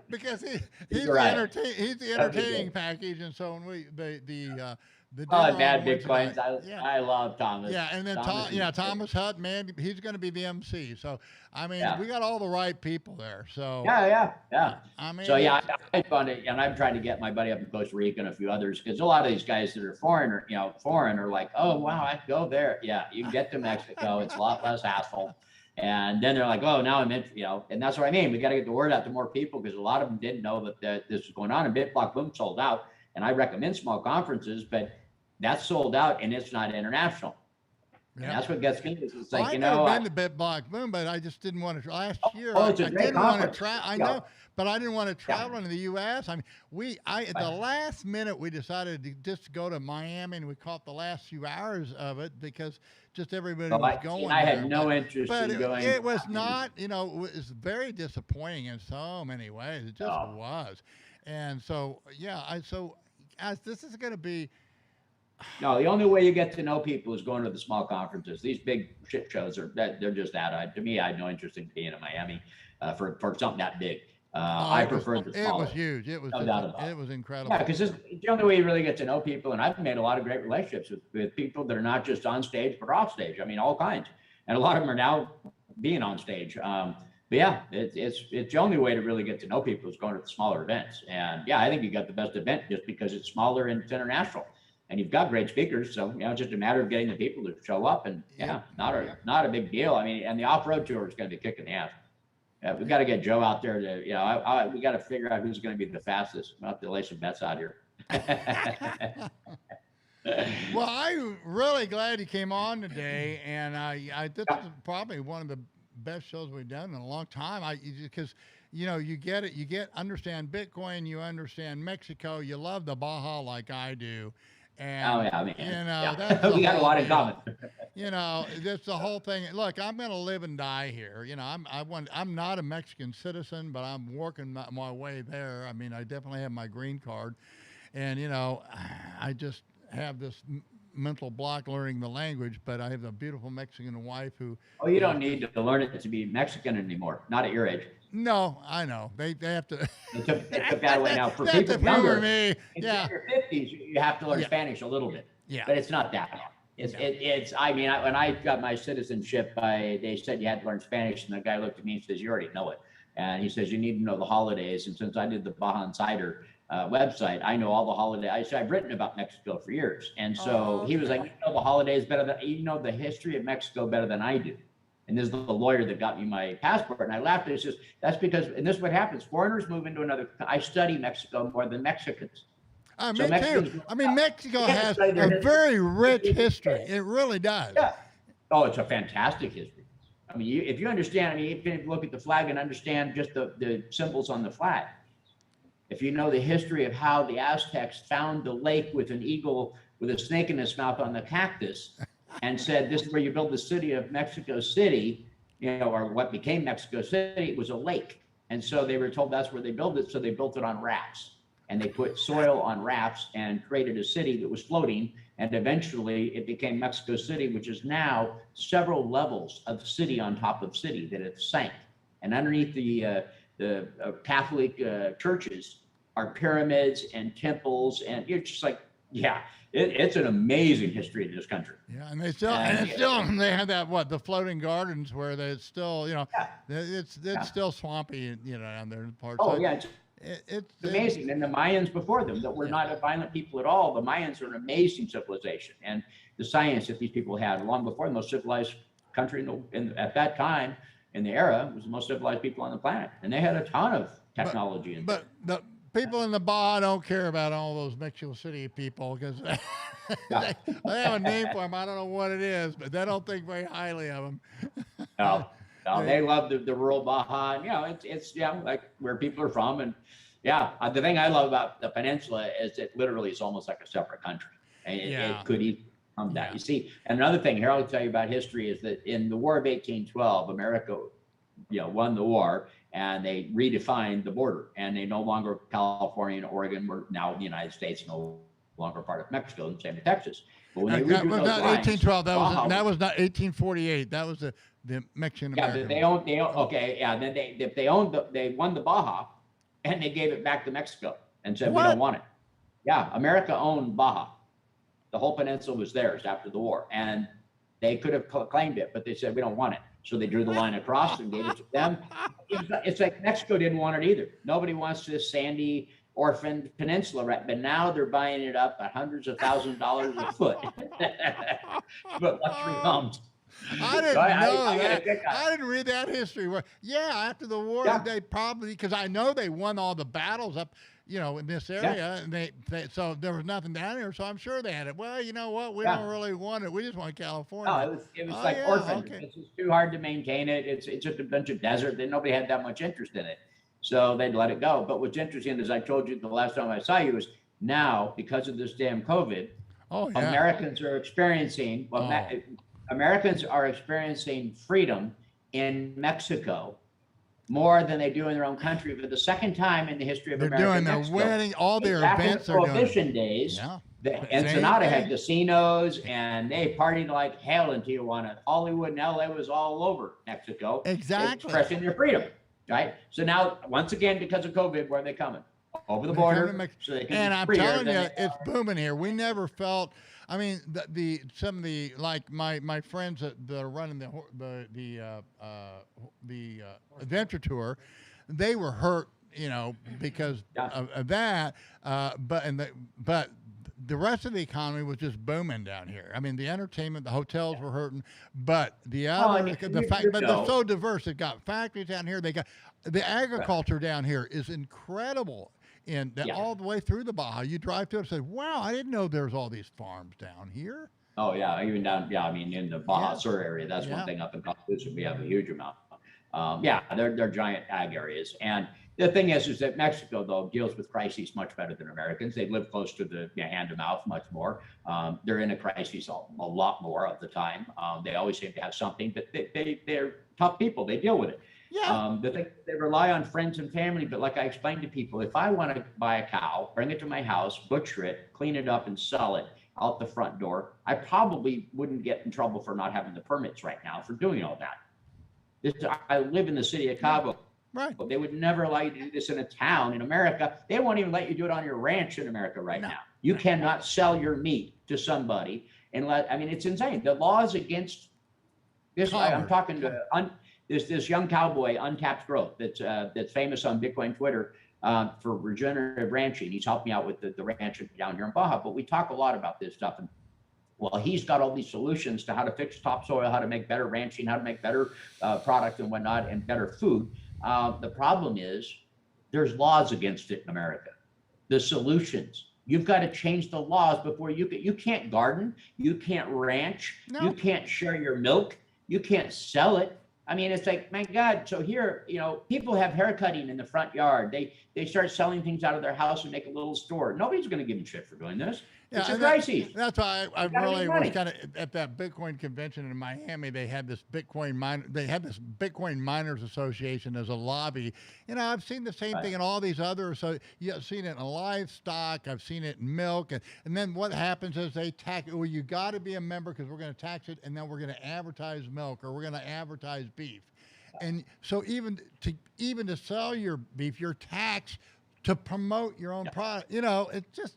because he's the entertaining package, and so when The
Oh,
dinner
and bad
on Wednesday night.
Bitcoins.
Yeah.
I love Thomas.
Yeah, and then
Thomas is
Thomas Hutt, man, he's going to be the MC. So, I mean,
yeah.
we got all the right people there. So,
Yeah.
I mean,
So yeah, I found it, and I'm trying to get my buddy up in Costa Rica and a few others because a lot of these guys that are foreign are like, oh wow, I can go there. Yeah, you can get to Mexico. It's a lot less hassle. And then they're like, oh, now I'm in, and that's what I mean. We got to get the word out to more people because a lot of them didn't know that this was going on. And BitBlock Boom sold out. And I recommend small conferences, but that's sold out and it's not international. And that's what gets me. It's like,
I've never been to BitBlock Boom, but I just didn't want to. Last year, I didn't want to travel. I know, but I didn't want to travel into the U.S. I mean, at the last minute, we decided to just go to Miami, and we caught the last few hours of it because just everybody was going.
I had no interest in going.
It was not, it was very disappointing in so many ways. It just was. And so, as this is going to be.
No, the only way you get to know people is going to the small conferences. These big shit shows they're just that. To me, I had no interest in being in Miami for something that big. I prefer the smaller.
It was huge. It was
no doubt about it.
It was incredible.
Yeah, because it's the only way you really get to know people. And I've made a lot of great relationships with people that are not just on stage but off stage. I mean, all kinds. And a lot of them are now being on stage. But yeah, it's the only way to really get to know people is going to the smaller events. And yeah, I think you got the best event just because it's smaller and it's international. And you've got great speakers, so it's just a matter of getting the people to show up, and not a big deal. I mean, and the off-road tour is going to be kicking the ass. We've got to get Joe out there to, we got to figure out who's going to be the fastest. We'll have to lay some bets out here.
Well, I'm really glad you came on today, and this is probably one of the best shows we've done in a long time. Because you get it, understand Bitcoin, you understand Mexico, you love the Baja like I do. And, that's
we got a lot in common.
That's the whole thing. Look, I'm going to live and die here. I'm not a Mexican citizen, but I'm working my way there. I mean, I definitely have my green card, and I just have this mental block learning the language. But I have a beautiful Mexican wife who.
Oh, you don't need to learn it to be Mexican anymore. Not at your age.
No, I know. They have to.
They took that away now. For people younger,
me.
In your 50s, you have to learn Spanish a little bit.
Yeah.
But it's not that. I mean, when I got my citizenship, they said you had to learn Spanish, and the guy looked at me and says, "You already know it." And he says, "You need to know the holidays." And since I did the Baja Insider website, I know all the holidays. I've written about Mexico for years, and so he was like, "You know the holidays better than you know the history of Mexico better than I do." And this is the lawyer that got me my passport. And I laughed. It's just, that's because, and this is what happens. Foreigners move into another, I study Mexico more than Mexicans.
Me too. I mean, Mexico has a very rich history. It really does.
Yeah. Oh, it's a fantastic history. I mean, if you understand, if you look at the flag and understand just the symbols on the flag, if you know the history of how the Aztecs found the lake with an eagle with a snake in its mouth on the cactus, and said, this is where you build the city of Mexico City, or what became Mexico City, it was a lake. And so they were told that's where they built it. So they built it on rafts, and they put soil on rafts and created a city that was floating. And eventually it became Mexico City, which is now several levels of city on top of city that it sank. And underneath the Catholic churches are pyramids and temples. And you're just like, it's an amazing history in this country.
Yeah, and they they have that the floating gardens where it's still it's still swampy down there in parts.
Oh yeah, it's amazing. And the Mayans before them that were not a violent people at all. The Mayans are an amazing civilization, and the science that these people had long before the most civilized country at that time in the era was the most civilized people on the planet, and they had a ton of technology.
But the people in the Baja don't care about all those Mexico City people because they have a name for them. I don't know what it is, but they don't think very highly of them.
No, they love the rural Baja. And, it's like where people are from. And the thing I love about the peninsula is it literally is almost like a separate country. And it could even come down. You see, and another thing here I'll tell you about history is that in the War of 1812, America, won the war. And they redefined the border, and they no longer California and Oregon were now the United States, no longer part of Mexico, and same with Texas. But when they
that was not 1812. That was not 1848. That was the Mexican American.
They won the Baja, and they gave it back to Mexico and said we don't want it. Yeah, America owned Baja. The whole peninsula was theirs after the war, and they could have claimed it, but they said, we don't want it. So they drew the line across and gave it to them. It's like Mexico didn't want it either. Nobody wants this sandy, orphaned peninsula, right? But now they're buying it up at hundreds of thousands of dollars a foot. But luxury homes.
I didn't know that. I didn't read that history. Yeah, after the war, they probably, because I know they won all the battles up, you know, in this area, and they so there was nothing down here. So I'm sure they had it. Well, you know what? We don't really want it. We just want California.
No, it was like orphaned. Okay. It's too hard to maintain it. It's just a bunch of desert. Then nobody had that much interest in it, so they'd let it go. But what's interesting, as I told you the last time I saw you, is now because of this damn COVID, Americans are experiencing Americans are experiencing freedom in Mexico more than they do in their own country for the second time in the history of America.
They're doing their wedding, all their events are doing.
Prohibition days, Ensenada had casinos, and they partied like hell in Tijuana. Hollywood and LA was all over Mexico.
Exactly.
Expressing their freedom, right? So now, once again, because of COVID, where are they coming? Over the border. So they can
and I'm telling you, it's booming here. We never felt. I mean, some of the like my friends that are running the adventure tour, they were hurt, you know, because of that. But the rest of the economy was just booming down here. I mean, the entertainment, the hotels were hurting, but the fact, but they're so diverse. They've got factories down here. They got the agriculture down here is incredible. And all the way through the Baja, you drive through it and say, wow, I didn't know there's all these farms down here.
Oh, yeah, even down, I mean, in the Baja Sur area, that's one thing up in Columbus, we have a huge amount. They're giant ag areas. And the thing is that Mexico, though, deals with crises much better than Americans. They live close to the hand to mouth much more. They're in a crisis a lot more of the time. They always seem to have something, but they're tough people. They deal with it. Yeah. They rely on friends and family, but like I explained to people, if I want to buy a cow, bring it to my house, butcher it, clean it up, and sell it out the front door, I probably wouldn't get in trouble for not having the permits right now for doing all that. I live in the city of Cabo.
Right.
They would never allow you to do this in a town in America. They won't even let you do it on your ranch in America now. You cannot sell your meat to somebody I mean, it's insane. The law is against this. I'm talking to this young cowboy, Untapped Growth, that's famous on Bitcoin Twitter for regenerative ranching. He's helped me out with the ranch down here in Baja, but we talk a lot about this stuff. And well, he's got all these solutions to how to fix topsoil, how to make better ranching, how to make better product and whatnot, and better food. The problem is there's laws against it in America. The solutions. You've got to change the laws before you can't garden, you can't ranch, you can't share your milk, you can't sell it. I mean, it's like, my God. So here, you know, people have haircutting in the front yard. They start selling things out of their house and make a little store. Nobody's going to give a shit for doing this. It's a crisis.
That's why I really was kind of at that Bitcoin convention in Miami. They had this Bitcoin Miners Association as a lobby. You know, I've seen the same thing in all these other. So you've seen it in livestock. I've seen it in milk. And then what happens is they tax. Well, you got to be a member because we're going to tax it, and then we're going to advertise milk or we're going to advertise beef. And so even to sell your beef, you're taxed to promote your own product. You know, it's just.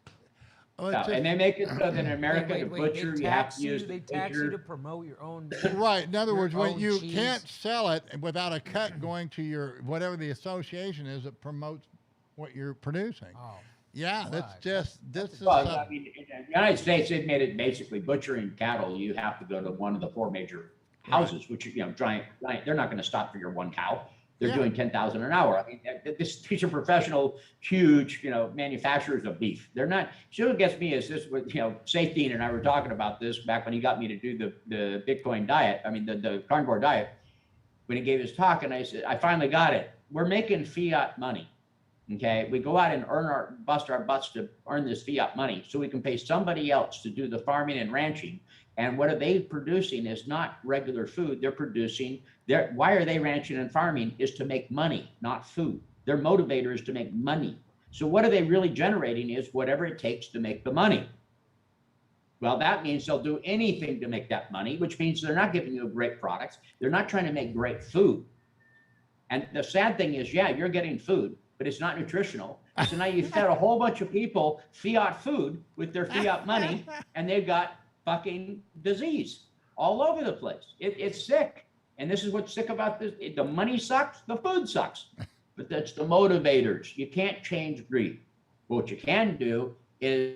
And they make it so that in America, the butcher, you have to use
they tax you to promote your own.
Right. In other words, when you can't sell it without a cut going to your whatever the association is that promotes what you're producing. Oh. Yeah, that's just this is.
Well, I mean, in the United States, they've made it basically butchering cattle. You have to go to one of the 4 major houses, which are giant. They're not going to stop for your one cow. They're doing 10,000 an hour. I mean, these are professional, huge, manufacturers of beef. They're not. So what gets me is this. Saifedean and I were talking about this back when he got me to do the Bitcoin diet. I mean, the carnivore diet. When he gave his talk, and I said, I finally got it. We're making fiat money. Okay, we go out and bust our butts to earn this fiat money, so we can pay somebody else to do the farming and ranching. And what are they producing is not regular food. They're producing. Why are they ranching and farming? Is to make money, not food. Their motivator is to make money. So what are they really generating is whatever it takes to make the money. Well, that means they'll do anything to make that money, which means they're not giving you great products. They're not trying to make great food. And the sad thing is, you're getting food, but it's not nutritional. So now you fed a whole bunch of people fiat food with their fiat money, and they've got fucking disease all over the place. It's sick. And this is what's sick about this. The money sucks, the food sucks. But that's the motivators. You can't change greed. What you can do is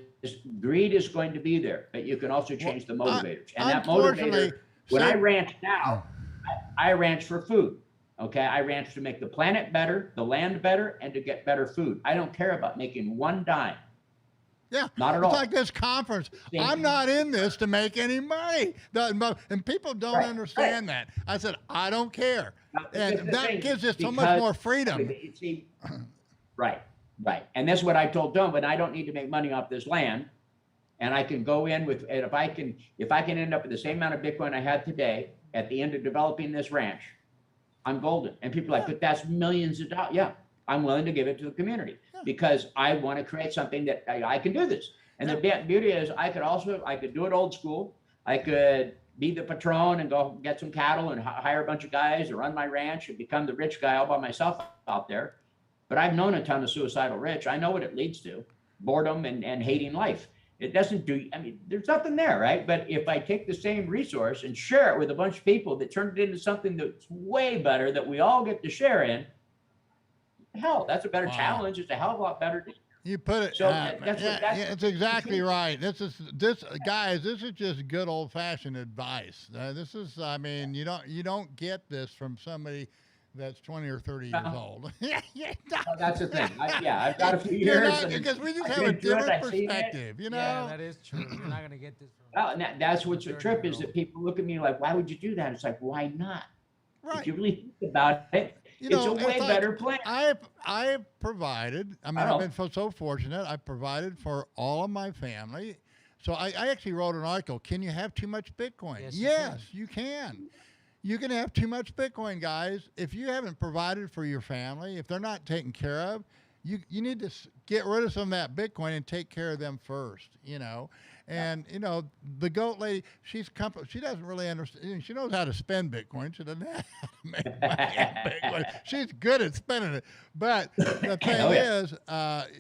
greed is going to be there, but you can also change the motivators. And that motivator, when I ranch now, I ranch for food. Okay, I ranch to make the planet better, the land better, and to get better food. I don't care about making one dime.
Yeah,
not at all.
It's like this conference. I'm not in this to make any money. And people don't understand that. I said, I don't care. And that gives us so much more freedom.
See, right. And that's what I told them, but I don't need to make money off this land. And I can go in with, and if I can end up with the same amount of Bitcoin I had today at the end of developing this ranch, I'm golden. And people are like, but that's millions of dollars. Yeah, I'm willing to give it to the community because I want to create something that I can do this. And the beauty is I could do it old school. I could be the patron and go get some cattle and hire a bunch of guys to run my ranch and become the rich guy all by myself out there. But I've known a ton of suicidal rich. I know what it leads to: boredom and hating life. It doesn't do, I mean, there's nothing there, right? But if I take the same resource and share it with a bunch of people that turn it into something that's way better that we all get to share in, hell, that's a better challenge. It's a hell of a lot better.
You put it.
So
it's exactly right. This guys. This is just good old fashioned advice. This is, I mean, you don't get this from somebody that's 20 or 30 years old.
No, that's the thing. I've got a few years.
Because we just have a different perspective, you know?
Yeah, that is true. You're not going to get this from.
Well, and that's what's a trip is that people look at me like, why would you do that? It's like, why not?
Right.
If you really think about it, it's a way better plan.
I've provided, I mean, I've been so fortunate. I've provided for all of my family. So I actually wrote an article. Can you have too much Bitcoin? Yes, you can. You can have too much Bitcoin, guys. If you haven't provided for your family, if they're not taken care of, you need to get rid of some of that Bitcoin and take care of them first, you know. And, you know, the goat lady, she doesn't really understand. She knows how to spend Bitcoin. She doesn't have to make money on Bitcoin. She's good at spending it. But the thing is,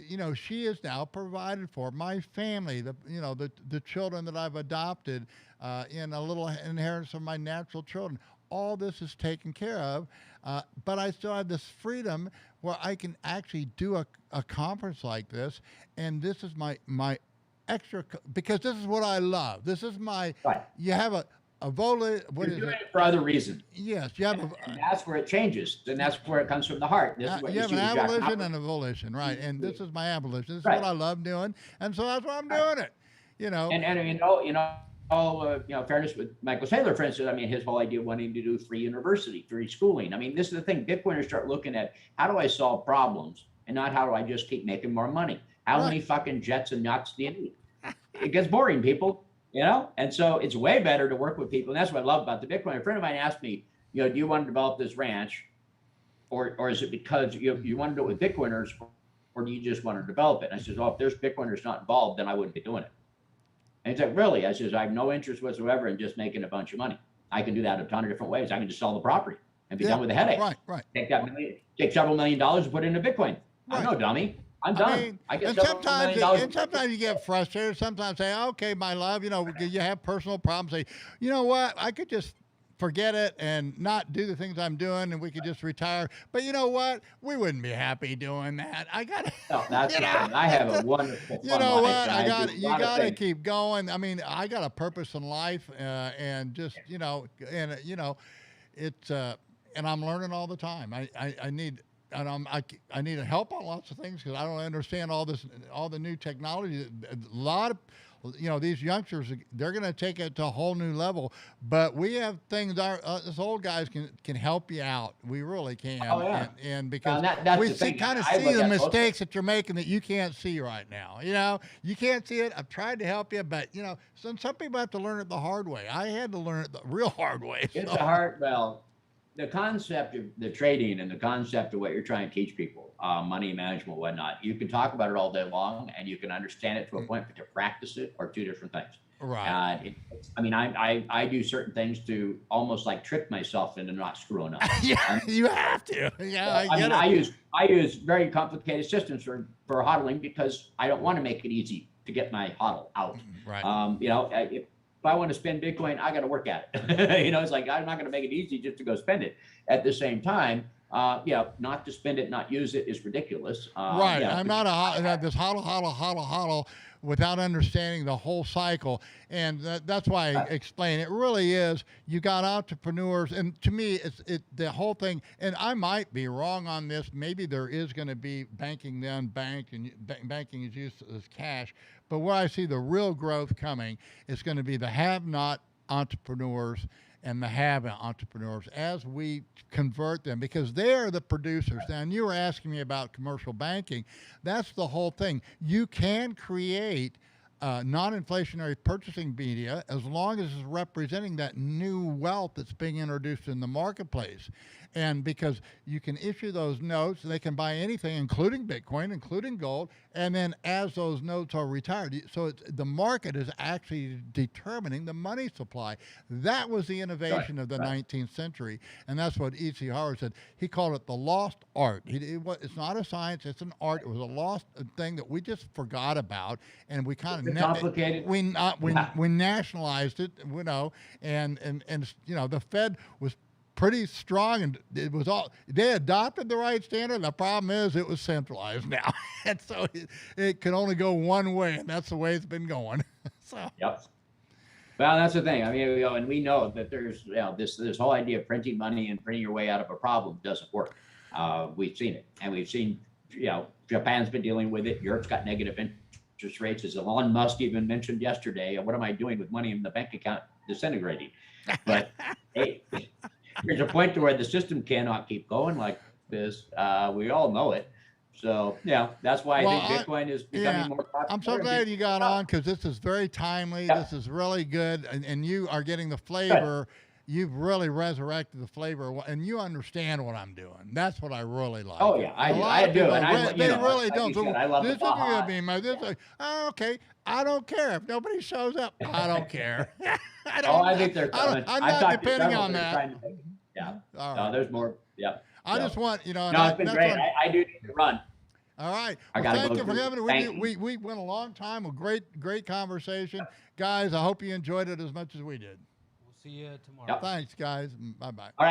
you know, she is now provided for. My family, the children that I've adopted in a little inheritance of my natural children, all this is taken care of. But I still have this freedom where I can actually do a conference like this. And this is my extra, because this is what I love. This is my, you have a vola.
What You're doing it for other reasons.
Yes, you have
and that's where it changes. And that's where it comes from the heart. This is what
you have an abolition and a volition, right? And this is my abolition. This is what I love doing. And so that's why I'm doing it, you know.
And fairness with Michael Saylor, for instance, I mean, his whole idea of wanting to do free university, free schooling. I mean, this is the thing. Bitcoiners start looking at, how do I solve problems and not how do I just keep making more money? How many fucking jets and yachts do you need? It gets boring, people, you know? And so it's way better to work with people. And that's what I love about the Bitcoin. A friend of mine asked me, do you want to develop this ranch? Or is it because you want to do it with Bitcoiners, or do you just want to develop it? And I said, if there's Bitcoiners not involved, then I wouldn't be doing it. And he's like, really? I says, I have no interest whatsoever in just making a bunch of money. I can do that a ton of different ways. I can just sell the property and be done with the headache.
Right.
Take several $1 million and put it into Bitcoin. I'm no dummy. I'm done.
And sometimes you get frustrated. Sometimes say, okay, my love, you have personal problems. Say, you know what? I could just forget it and not do the things I'm doing, and we could just retire. But you know what? We wouldn't be happy doing that.
That's the thing. I have a wonderful fun life.
You got to keep going. I mean, I got a purpose in life, and just, it's, and I'm learning all the time. I need help on lots of things because I don't understand all the new technology. A lot of, these youngsters, they're going to take it to a whole new level. But we have things us old guys can help you out. We really can.
Oh, yeah.
And because we see the mistakes that you're making that you can't see right now. You can't see it. I've tried to help you, but some people have to learn it the hard way. I had to learn it the real hard way.
It's a hard, the concept of the trading and the concept of what you're trying to teach people, money management, whatnot, you can talk about it all day long and you can understand it to a point, but to practice it are two different things.
Right.
I mean, I do certain things to almost like trick myself into not screwing up.
Yeah, you have to. Yeah,
I
get
mean,
it.
I use very complicated systems for hodling because I don't want to make it easy to get my hodl out.
Right.
You know, if I want to spend Bitcoin, I got to work at it. You know, it's like I'm not going to make it easy just to go spend it. At the same time, yeah, not to spend it, not use it is ridiculous.
Right.
You know,
I'm not this hodl without understanding the whole cycle. And that's why I explain it really is you got entrepreneurs. And to me, the whole thing, and I might be wrong on this. Maybe there is going to be banking then banked and banking is used as cash. But where I see the real growth coming is going to be the have-not entrepreneurs and the have entrepreneurs as we convert them, because they're the producers. Now, and you were asking me about commercial banking. That's the whole thing. You can create non-inflationary purchasing media as long as it's representing that new wealth that's being introduced in the marketplace. And because you can issue those notes, they can buy anything, including Bitcoin, including gold, and then as those notes are retired. So the market is actually determining the money supply. That was the innovation of the 19th century, and that's what E.C. Howard said. He called it the lost art. It's not a science, it's an art. It was a lost thing that we just forgot about, and we kind of
complicated.
We nationalized it, you know, and you know, the Fed was pretty strong, and it was all, they adopted the right standard. The problem is it was centralized now, and so it can only go one way, and that's the way it's been going. So.
Yep. Well, that's the thing. I mean, you know, and we know that there's, you know, this whole idea of printing money and printing your way out of a problem doesn't work. We've seen it, and we've seen, you know, Japan's been dealing with it. Europe's got negative interest rates, as Elon Musk even mentioned yesterday. What am I doing with money in the bank account disintegrating? But hey, there's a point to where the system cannot keep going like this. We all know it. So, yeah, that's why I think Bitcoin is becoming more popular.
I'm so glad you got on, because this is very timely.
Yep.
This is really good, and you are getting the flavor. Good. You've really resurrected the flavor, and you understand what I'm doing. That's what I really like.
Oh yeah, I do. And
they really don't.
Said, I love
this
is going to
be my. Okay, I don't care if nobody shows up. I don't care.
I think they're coming.
I'm not depending on that.
Yeah.
All right.
No, there's more. Yeah.
I just want, you know.
No, it's been great. I do need to run.
All right. Well, thank you for coming. We went a long time. A great conversation, guys. I hope you enjoyed it as much as we did.
We'll see you tomorrow.
Yep.
Thanks, guys. Bye-bye.
All right.